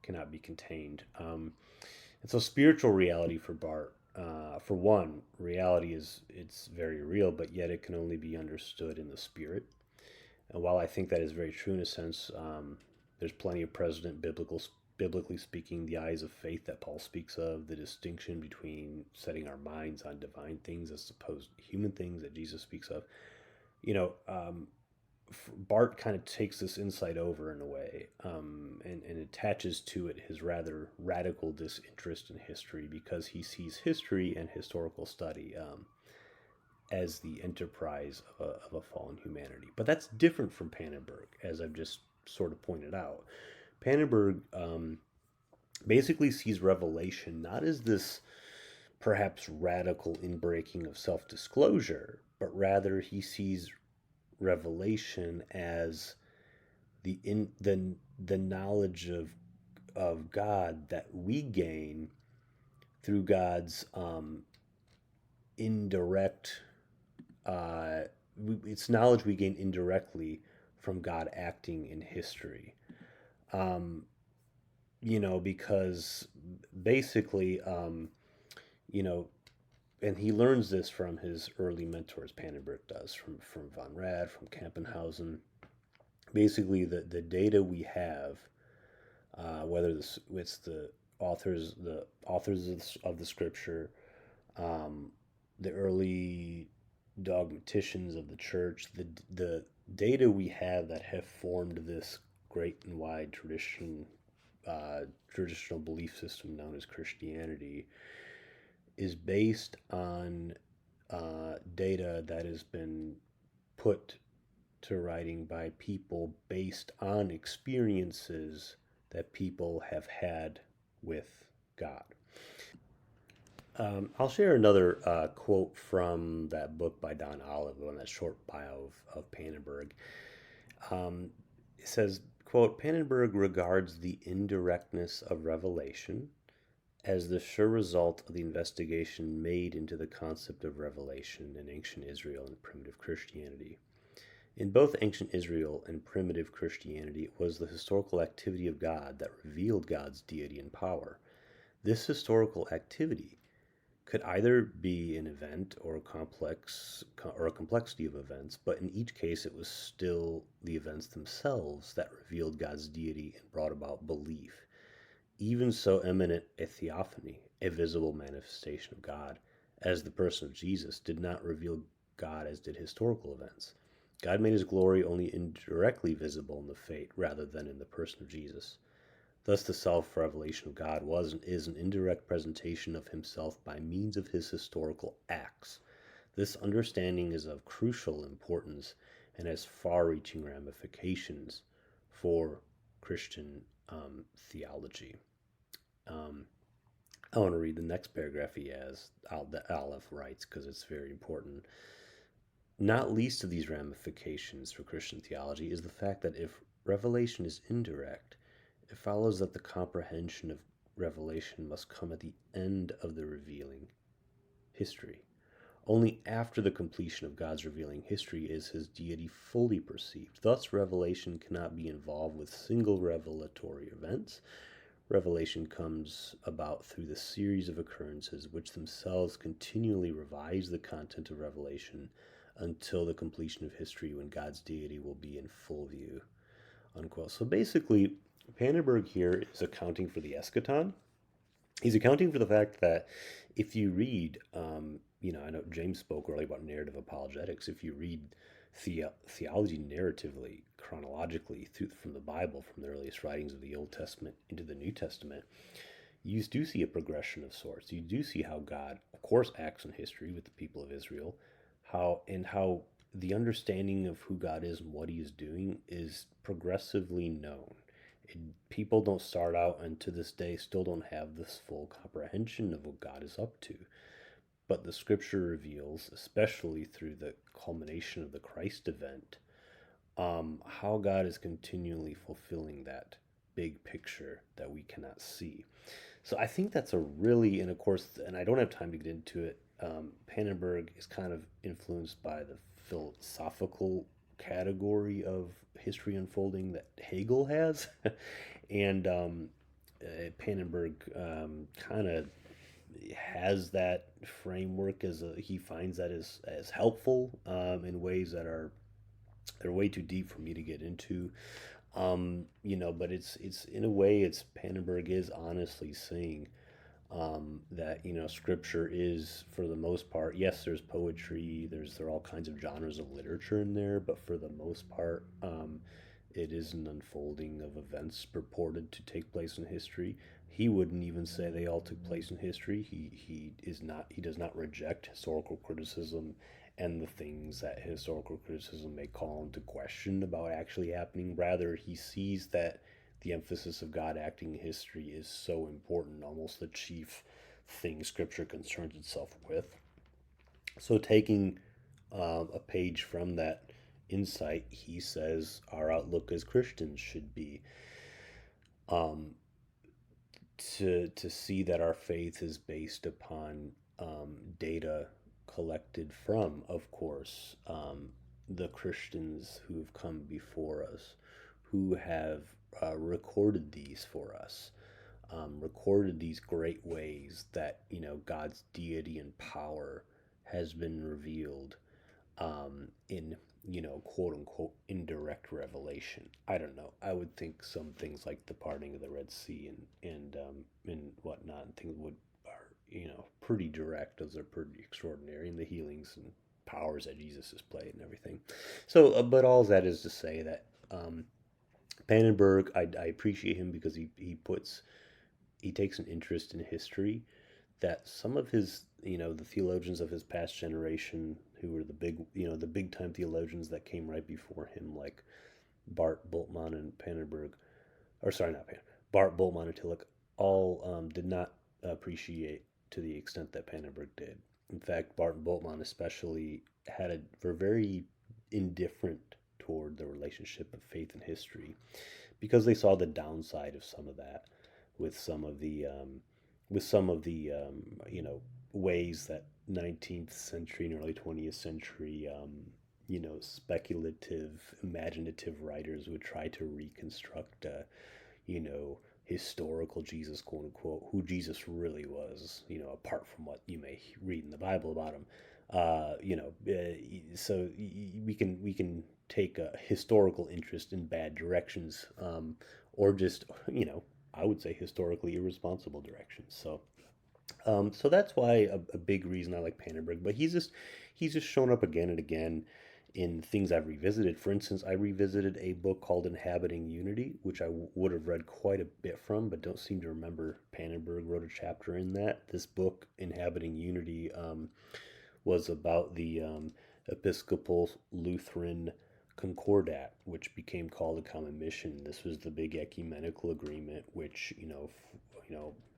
cannot be contained. And so spiritual reality for Barth, for one, reality it's very real, but yet it can only be understood in the spirit. And while I think that is very true in a sense, there's plenty of precedent, biblically speaking, the eyes of faith that Paul speaks of, the distinction between setting our minds on divine things as opposed to human things that Jesus speaks of. Barth kind of takes this insight over in a way, and attaches to it his rather radical disinterest in history, because he sees history and historical study as the enterprise of a fallen humanity. But that's different from Pannenberg, as I've just sort of pointed out. Pannenberg basically sees revelation not as this perhaps radical inbreaking of self-disclosure, but rather he sees revelation as the knowledge of God that we gain through God's indirect. It's knowledge we gain indirectly from God acting in history. Um, because basically, you know, and he learns this from his early mentors. Pannenberg does from von Rad, from Campenhausen. Basically, the data we have, whether it's the authors of the scripture, um, the early dogmaticians of the church, the data we have that have formed this great and wide traditional belief system known as Christianity, is based on data that has been put to writing by people based on experiences that people have had with God. I'll share another quote from that book by Don Olive on that short bio of Pannenberg. It says, quote, Pannenberg regards the indirectness of revelation as the sure result of the investigation made into the concept of revelation in ancient Israel and primitive Christianity. In both ancient Israel and primitive Christianity, it was the historical activity of God that revealed God's deity and power. This historical activity could either be an event or a complexity of events, but in each case it was still the events themselves that revealed God's deity and brought about belief. Even so eminent a theophany, a visible manifestation of God, as the person of Jesus, did not reveal God as did historical events. God made his glory only indirectly visible in the fate rather than in the person of Jesus. Thus the self-revelation of God was and is an indirect presentation of himself by means of his historical acts. This understanding is of crucial importance and has far-reaching ramifications for Christian theology. I want to read the next paragraph he has, that Aleph writes, because it's very important. Not least of these ramifications for Christian theology is the fact that if revelation is indirect, it follows that the comprehension of revelation must come at the end of the revealing history. Only after the completion of God's revealing history is his deity fully perceived. Thus, revelation cannot be involved with single revelatory events. Revelation comes about through the series of occurrences which themselves continually revise the content of revelation until the completion of history when God's deity will be in full view. Unquote. So basically, Pannenberg here is accounting for the eschaton. He's accounting for the fact that if you read, I know James spoke earlier about narrative apologetics. If you read theology narratively, chronologically, from the Bible, from the earliest writings of the Old Testament into the New Testament, you do see a progression of sorts. You do see how God, of course, acts in history with the people of Israel, how the understanding of who God is and what he is doing is progressively known. People don't start out and to this day still don't have this full comprehension of what God is up to. But the scripture reveals, especially through the culmination of the Christ event, how God is continually fulfilling that big picture that we cannot see. So I think that's a really, and of course, and I don't have time to get into it, Pannenberg is kind of influenced by the philosophical category of history unfolding that Hegel has. And Pannenberg kind of has that framework he finds that as helpful in ways that they're way too deep for me to get into. But it's in a way, it's Pannenberg is honestly saying that scripture is, for the most part, yes, there's poetry, there are all kinds of genres of literature in there, but for the most part, it is an unfolding of events purported to take place in history. He wouldn't even say they all took place in history. He does not reject historical criticism and the things that historical criticism may call into question about actually happening. Rather, he sees that the emphasis of God acting in history is so important, almost the chief thing Scripture concerns itself with. So taking a page from that insight, he says our outlook as Christians should be um, to see that our faith is based upon data collected from, of course, the Christians who have come before us, who have recorded these for us, recorded these great ways that God's deity and power has been revealed in quote unquote indirect revelation. I don't know. I would think some things like the parting of the Red Sea and whatnot and things would are pretty direct. Those are pretty extraordinary, and the healings and powers that Jesus has played and everything. So, but all that is to say that Pannenberg, I appreciate him because he takes an interest in history that some of his, the theologians of his past generation who were the big time theologians that came right before him, like Bart, Bultmann, and Pannenberg, or sorry, not Pannenberg, Bart, Bultmann, and Tillich, all did not appreciate to the extent that Pannenberg did. In fact, Bart and Bultmann especially were very indifferent toward the relationship of faith and history because they saw the downside of some of that with some of the ways that 19th century and early 20th century speculative, imaginative writers would try to reconstruct you know historical Jesus, quote unquote, who Jesus really was, apart from what you may read in the Bible about him. So we can take a historical interest in bad directions, or just I would say historically irresponsible directions. So that's why a big reason I like Pannenberg. But he's just shown up again and again in things I've revisited. For instance, I revisited a book called Inhabiting Unity, which I would have read quite a bit from, but don't seem to remember Pannenberg wrote a chapter in that. This book, Inhabiting Unity, was about the Episcopal Lutheran Concordat, which became called the Common Mission. This was the big ecumenical agreement, which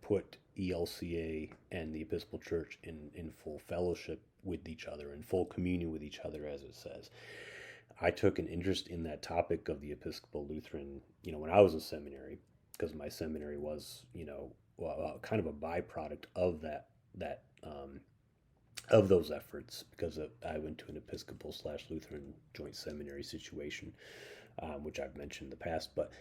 put ELCA and the Episcopal Church in full fellowship with each other, in full communion with each other, as it says. I took an interest in that topic of the Episcopal Lutheran, when I was in seminary, because my seminary was, kind of a byproduct of of those efforts, because I went to an Episcopal/Lutheran joint seminary situation, which I've mentioned in the past. But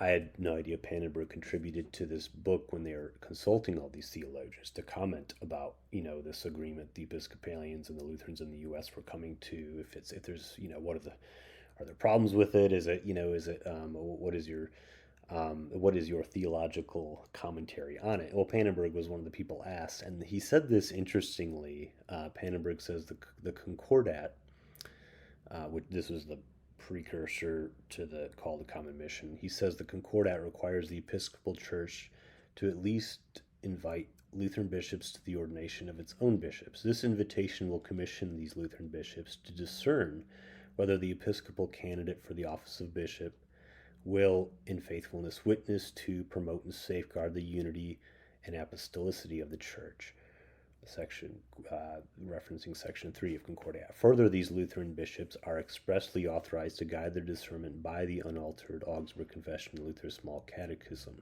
I had no idea Pannenberg contributed to this book when they were consulting all these theologians to comment about this agreement the Episcopalians and the Lutherans in the U.S. were coming to. If there's are there problems with it? What is your theological commentary on it? Well, Pannenberg was one of the people asked, and he said this interestingly. Pannenberg says the Concordat, which this was the precursor to the call to common mission. He says the Concordat requires the Episcopal Church to at least invite Lutheran bishops to the ordination of its own bishops. This invitation will commission these Lutheran bishops to discern whether the Episcopal candidate for the office of bishop will, in faithfulness, witness to, promote, and safeguard the unity and apostolicity of the Church. Referencing Section 3 of Concordat. Further, these Lutheran bishops are expressly authorized to guide their discernment by the unaltered Augsburg Confession and Luther's Small Catechism.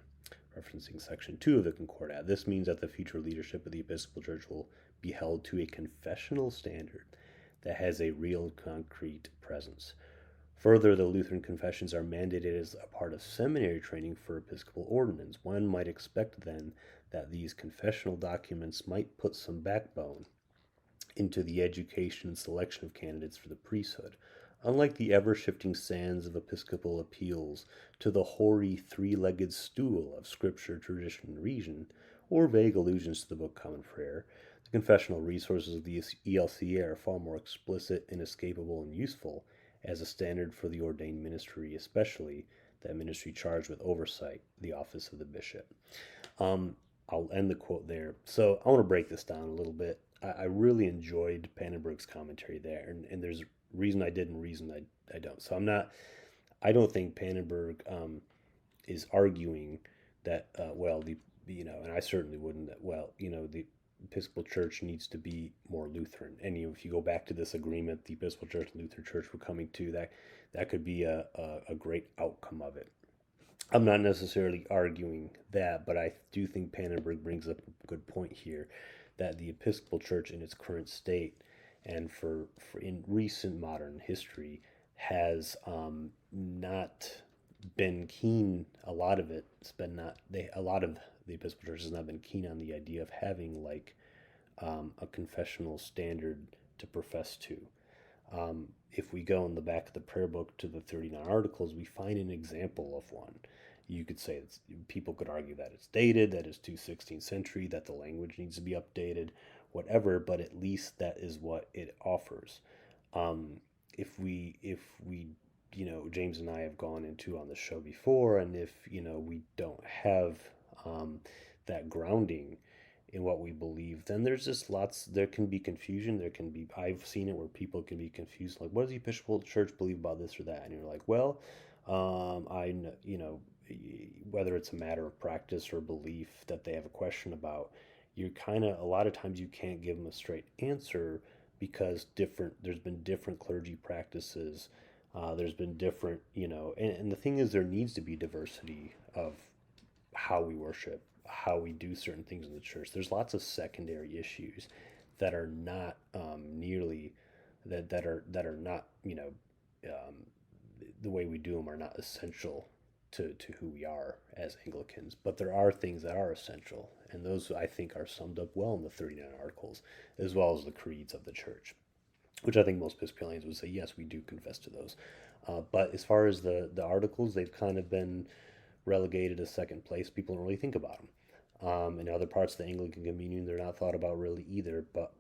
Referencing Section 2 of the Concordat. This means that the future leadership of the Episcopal Church will be held to a confessional standard that has a real, concrete presence. Further, the Lutheran confessions are mandated as a part of seminary training for Episcopal ordinance. One might expect, then, that these confessional documents might put some backbone into the education and selection of candidates for the priesthood. Unlike the ever-shifting sands of episcopal appeals to the hoary three-legged stool of scripture, tradition, and reason, or vague allusions to the Book of Common Prayer, the confessional resources of the ELCA are far more explicit, inescapable, and useful as a standard for the ordained ministry, especially that ministry charged with oversight, the office of the bishop. I'll end the quote there. So I want to break this down a little bit. I really enjoyed Pannenberg's commentary there, and there's reason I did and reason I don't. So I don't think Pannenberg is arguing that and I certainly wouldn't, that Episcopal Church needs to be more Lutheran. And if you go back to this agreement, the Episcopal Church and Lutheran Church were coming to, that could be a great outcome of it. I'm not necessarily arguing that, but I do think Pannenberg brings up a good point here, that the Episcopal Church in its current state and for in recent modern history has not been keen. A lot of it's been not they a lot of the Episcopal Church has not been keen on the idea of having like a confessional standard to profess to. If we go in the back of the prayer book to the 39 Articles, we find an example of one. You could say people could argue that it's dated, that it's too 16th century, that the language needs to be updated, whatever, but at least that is what it offers. If we James and I have gone into on the show before, and if we don't have that grounding in what we believe, then there can be confusion. I've seen it where people can be confused, like, what does the Episcopal Church believe about this or that? And you're like, well, whether it's a matter of practice or belief that they have a question about, a lot of times you can't give them a straight answer because there's been different clergy practices. There's been different, and the thing is, there needs to be diversity of how we worship, how we do certain things in the church. There's lots of secondary issues that are not nearly that are not the way we do them are not essential to who we are as Anglicans. But there are things that are essential, and those I think are summed up well in the 39 Articles, as well as the creeds of the church, which I think most Episcopalians would say, yes, we do confess to those. But as far as the Articles, they've kind of been relegated to second place. People don't really think about them. In other parts of the Anglican Communion, they're not thought about really either. But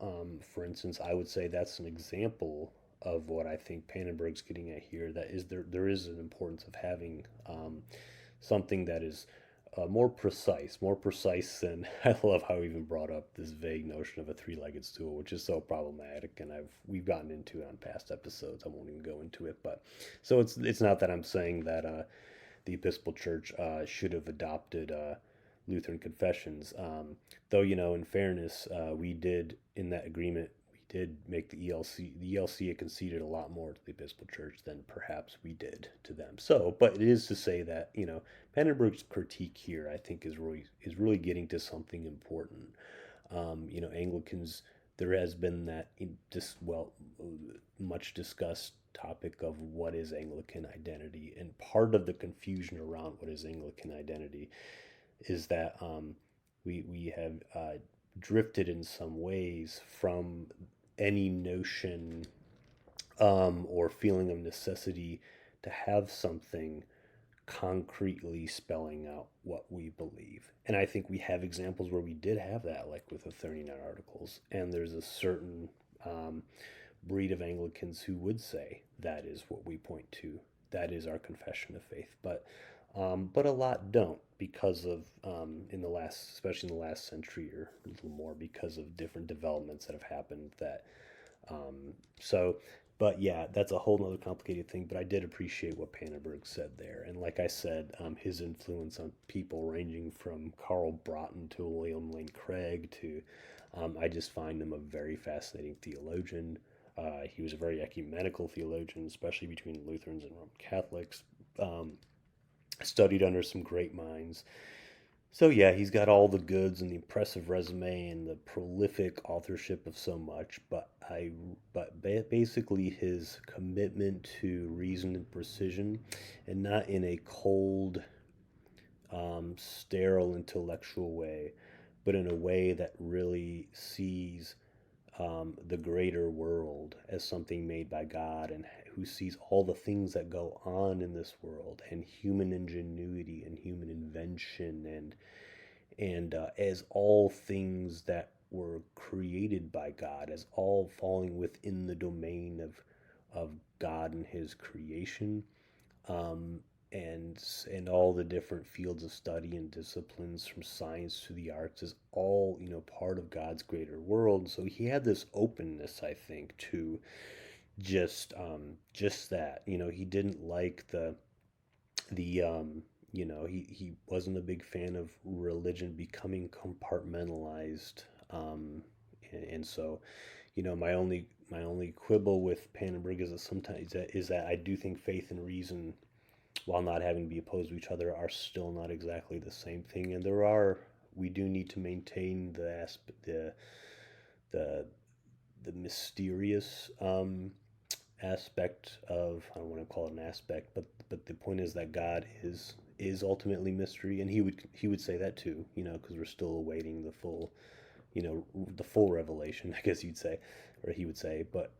for instance, I would say that's an example of what I think Pannenberg's getting at here. That is, there is an importance of having something that is more precise than I love how he even brought up this vague notion of a three-legged stool, which is so problematic, and we've gotten into it on past episodes. I won't even go into it, but so it's not that I'm saying that the Episcopal Church should have adopted Lutheran confessions, though in fairness, we did in that agreement. We did make the ELC. The ELC had conceded a lot more to the Episcopal Church than perhaps we did to them. So, but it is to say that Pannenberg's critique here, I think, is really getting to something important. Anglicans, there has been that much discussed topic of what is Anglican identity, and part of the confusion around what is Anglican identity is that we have drifted in some ways from any notion or feeling of necessity to have something concretely spelling out what we believe. And I think we have examples where we did have that, like with the 39 Articles. And there's a certain breed of Anglicans who would say that is what we point to. That is our confession of faith. But a lot don't, because of especially in the last century or a little more, because of different developments that have happened. But yeah, that's a whole nother complicated thing. But I did appreciate what Pannenberg said there, and like I said, his influence on people ranging from Carl Braaten to William Lane Craig to, I just find him a very fascinating theologian. He was a very ecumenical theologian, especially between Lutherans and Roman Catholics. Studied under some great minds. So yeah, he's got all the goods and the impressive resume and the prolific authorship of so much, but basically his commitment to reason and precision, and not in a cold, sterile intellectual way, but in a way that really sees the greater world as something made by God, and who sees all the things that go on in this world, and human ingenuity and human invention, and as all things that were created by God, as all falling within the domain of God and His creation, and all the different fields of study and disciplines, from science to the arts, is all part of God's greater world. So he had this openness, I think, to just that. He didn't like he wasn't a big fan of religion becoming compartmentalized Um, and so, my only quibble with Pannenberg is that sometimes that I do think faith and reason, while not having to be opposed to each other, are still not exactly the same thing. And we do need to maintain the the mysterious aspect of, I don't want to call it an aspect, but the point is that God is ultimately mystery, and he would say that too, because we're still awaiting the full revelation, I guess you'd say, or he would say. But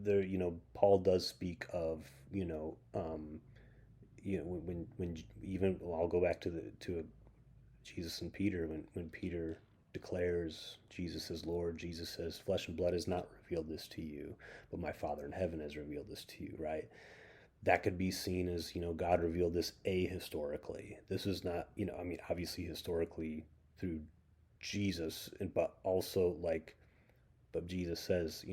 there, Paul does speak of, when even, well, I'll go back to Jesus and Peter, when Peter declares Jesus is Lord. Jesus says, "Flesh and blood has not revealed this to you, but my Father in heaven has revealed this to you." Right? That could be seen as, God revealed this ahistorically. This is not, I mean, obviously historically through Jesus, but also like, but Jesus says,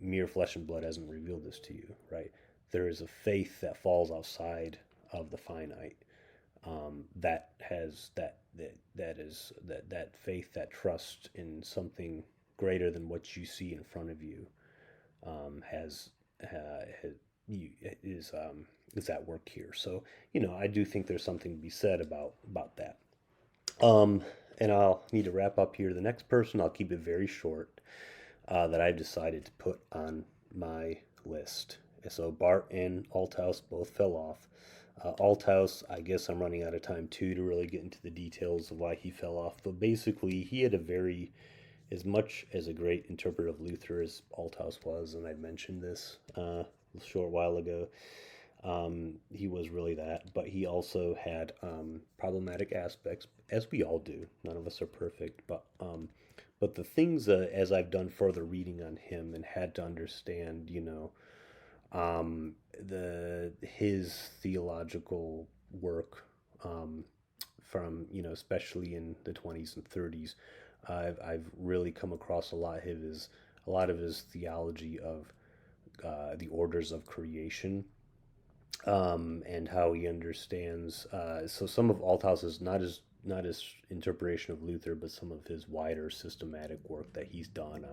mere flesh and blood hasn't revealed this to you, right? There is a faith that falls outside of the finite, that has that faith, that trust in something greater than what you see in front of you, has is at work here. So I do think there's something to be said about that. Um, and I'll need to wrap up here. The next person, I'll keep it very short, that I've decided to put on my list. So Bart and Althaus both fell off. Althaus, I guess I'm running out of time too to really get into the details of why he fell off. But basically, he had as much as a great interpreter of Luther as Althaus was, and I mentioned this a short while ago. He was really that, but he also had problematic aspects, as we all do. None of us are perfect, but the things, as I've done further reading on him and had to understand, the his theological work, from especially in the 20s and 30s, I've really come across a lot of his theology of the orders of creation, and how he understands. So some of Althaus's, not his interpretation of Luther, but some of his wider systematic work that he's done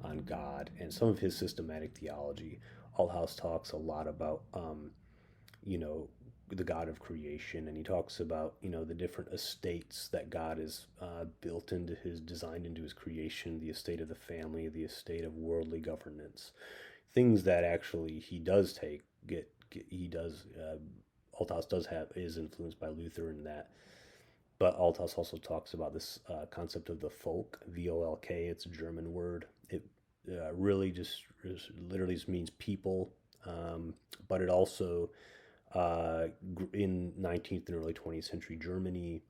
on God and some of his systematic theology. Althaus talks a lot about, you know the God of creation, and he talks about the different estates that God is, designed into his creation: the estate of the family, the estate of worldly governance, things that actually he does take get he does Althaus does have is influenced by Luther in that. But Althaus also talks about this concept of the folk, VOLK. It's a German word. It really just literally just means people, but it also, in 19th and early 20th century Germany,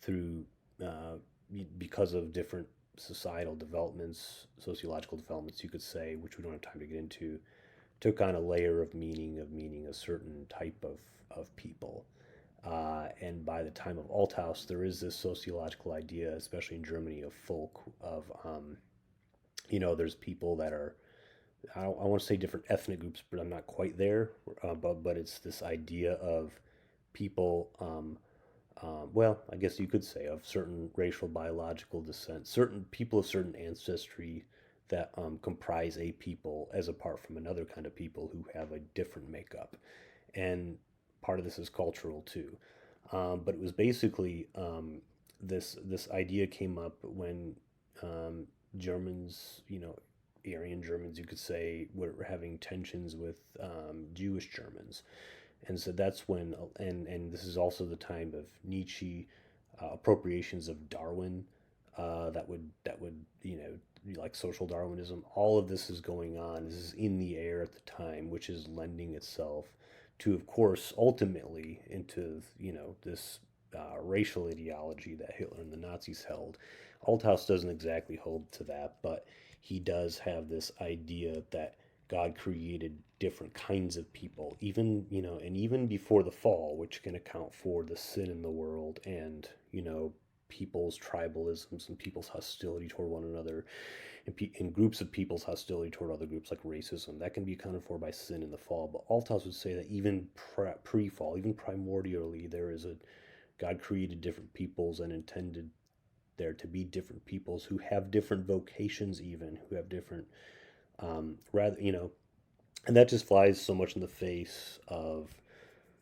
through uh, because of different societal developments, sociological developments, you could say, which we don't have time to get into, took on a layer of meaning a certain type of people. And by the time of Althaus, there is this sociological idea, especially in Germany, of folk, of, there's people that are, I want to say different ethnic groups, but I'm not quite there. But it's this idea of people, well, I guess you could say, of certain racial biological descent, certain people of certain ancestry that, comprise a people as apart from another kind of people who have a different makeup. And part of this is cultural too. But it was basically, this idea came up when, Germans, Aryan Germans, you could say, were having tensions with, Jewish Germans, and so that's when, and this is also the time of Nietzsche, appropriations of Darwin, that would like social Darwinism. All of this is going on. This is in the air at the time, which is lending itself to, of course, ultimately into this, racial ideology that Hitler and the Nazis held. Althaus doesn't exactly hold to that, but he does have this idea that God created different kinds of people, even and even before the fall, which can account for the sin in the world, and people's tribalisms and people's hostility toward one another, and groups of people's hostility toward other groups, like racism, that can be accounted for by sin in the fall. But Althaus would say that even pre-fall, even primordially, there is a God created different peoples and intended there to be different peoples who have different vocations, even who have different rather and that just flies so much in the face of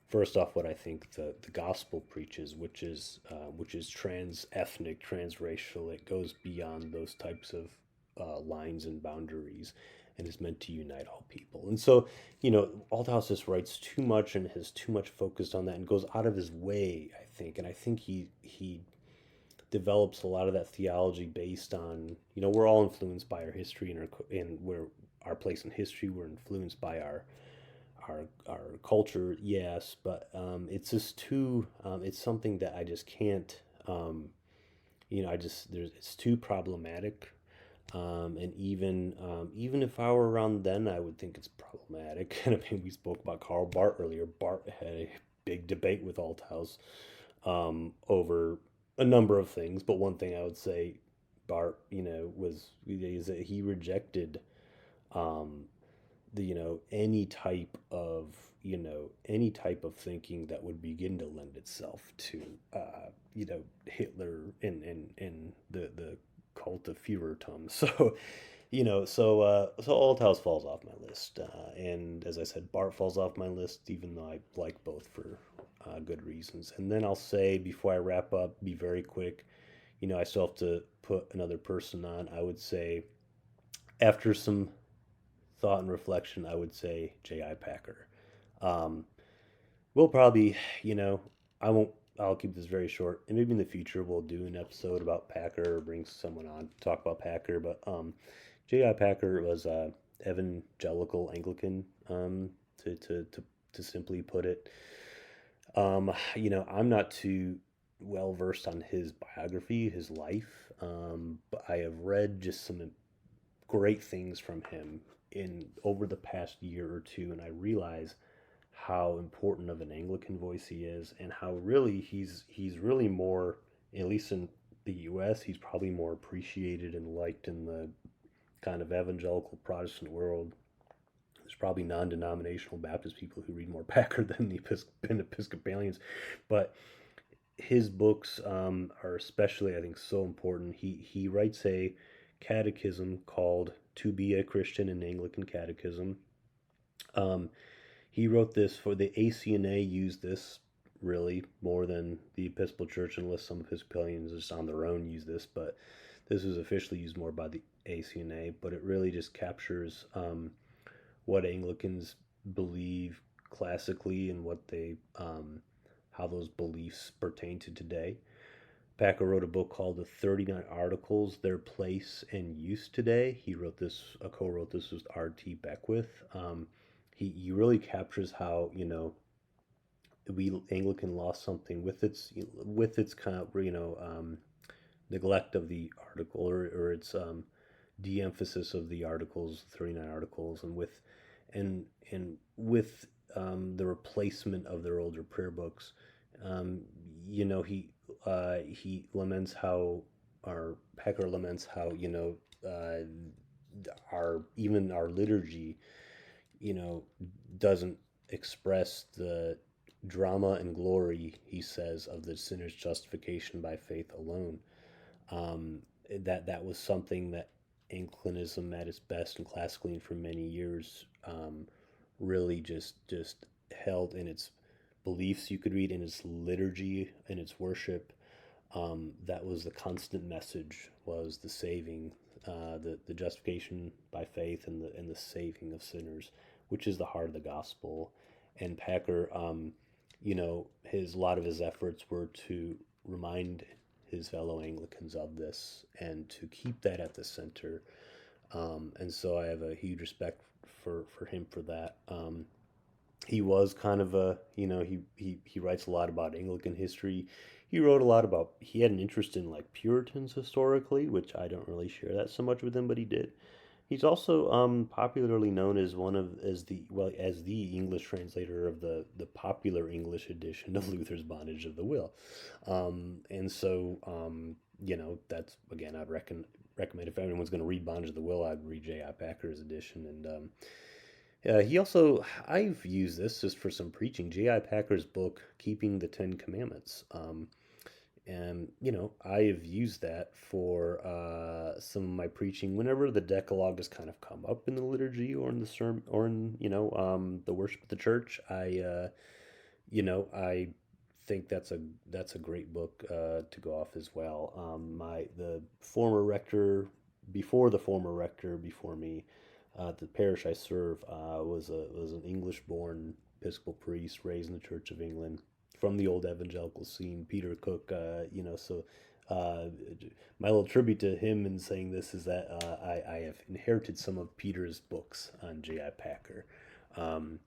first off what I think the gospel preaches, which is trans ethnic, transracial. It goes beyond those types of lines and boundaries, and is meant to unite all people. And so, Althaus just writes too much and has too much focused on that, and goes out of his way, I think. And I think he develops a lot of that theology based on, we're all influenced by our history and where our place in history. We're influenced by our culture, yes, but it's just too. It's something that I just can't. It's too problematic. And even if I were around then, I would think it's problematic. And I mean, we spoke about Carl Barth earlier. Barth had a big debate with Althaus over a number of things, but one thing I would say, Barth, is that he rejected um, any type of any type of thinking that would begin to lend itself to Hitler and the cult of Führertum. So so Althaus falls off my list, and as I said, Bart falls off my list, even though I like both for good reasons. And then I'll say before I wrap up, be very quick. I still have to put another person on. I would say after some thought and reflection, I would say J.I. Packer. Um, we'll probably, I won't. I'll keep this very short, and maybe in the future we'll do an episode about Packer or bring someone on to talk about Packer. But J.I. Packer was evangelical Anglican, to simply put it. I'm not too well versed on his biography, his life, but I have read just some great things from him in over the past year or two, and I realize how important of an Anglican voice he is, and how really he's really more, at least in the U.S., he's probably more appreciated and liked in the kind of evangelical Protestant world. There's probably non-denominational Baptist people who read more Packer than the Episcopalians, but his books are especially, I think, so important. He writes a catechism called "To Be a Christian," in Anglican Catechism. Um, he wrote this for the ACNA. Used this really more than the Episcopal Church, unless some Episcopalians just on their own use this. But this was officially used more by the ACNA. But it really just captures what Anglicans believe classically and what they how those beliefs pertain to today. Packer wrote a book called The 39 Articles, Their Place and Use Today. He wrote this, co-wrote this with R.T. Beckwith. He really captures how, we Anglican lost something with its kind of, neglect of the article, or its de-emphasis of the articles, 39 articles, and with the replacement of their older prayer books. Um, he laments how, our Packer laments how, our liturgy, you know, doesn't express the drama and glory, he says, of the sinner's justification by faith alone. Um, that was something that Anglicanism at its best and classically and for many years really just held in its beliefs. You could read in its liturgy and its worship. That was the constant message, was the saving, the justification by faith, and the saving of sinners, which is the heart of the gospel. And Packer, a lot of his efforts were to remind his fellow Anglicans of this and to keep that at the center. And so I have a huge respect for him for that. He was kind of he writes a lot about Anglican history. He wrote a lot about, he had an interest in like Puritans historically, which I don't really share that so much with him, but he did. He's also popularly known as as the English translator of the popular English edition of Luther's Bondage of the Will. And so that's, again, I'd recommend if anyone's going to read Bondage of the Will, I'd read J.I. Packer's edition. And he also, I've used this just for some preaching, J.I. Packer's book, Keeping the Ten Commandments. And, I have used that for some of my preaching whenever the Decalogue has kind of come up in the liturgy or in the sermon or in, the worship of the church. I think that's a great book to go off as well. The former rector, before the former rector, before me, the parish I serve was an English-born Episcopal priest raised in the Church of England from the old evangelical scene, Peter Cook. So uh, my little tribute to him in saying this is that I have inherited some of Peter's books on J.I. Packer. Um,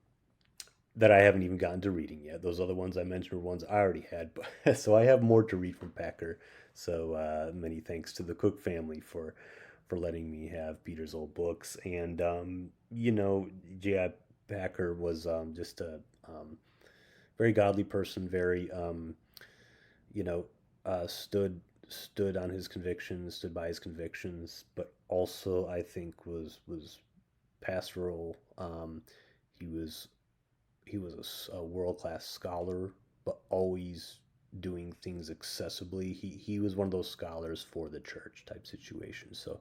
that I haven't even gotten to reading yet. Those other ones I mentioned were ones I already had, but so I have more to read from Packer. So many thanks to the Cook family for letting me have Peter's old books. And J.I. Packer was just a very godly person, very you know stood on his convictions, stood by his convictions, but also I think was pastoral. He was he was a world class scholar, but always doing things accessibly. He was one of those scholars for the church type situation. So,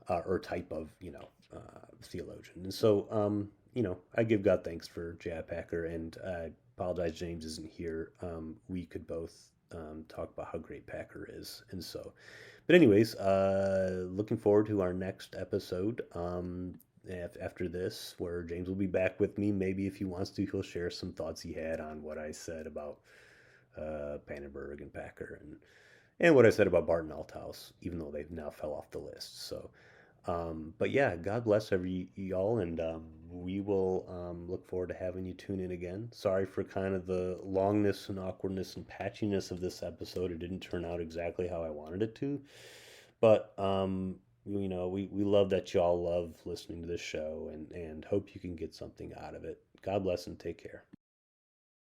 or type of theologian. And so, I give God thanks for J.I. Packer, and I apologize James isn't here. We could both talk about how great Packer is, and so. But anyways, looking forward to our next episode. After this, where James will be back with me. Maybe if he wants to, he'll share some thoughts he had on what I said about Pannenberg and Packer, and what I said about Barton Althouse, even though they've now fell off the list. So, but yeah, God bless every y'all, and we will look forward to having you tune in again. Sorry for kind of the longness and awkwardness and patchiness of this episode. It didn't turn out exactly how I wanted it to, but we love that y'all love listening to this show, and hope you can get something out of it. God bless and take care.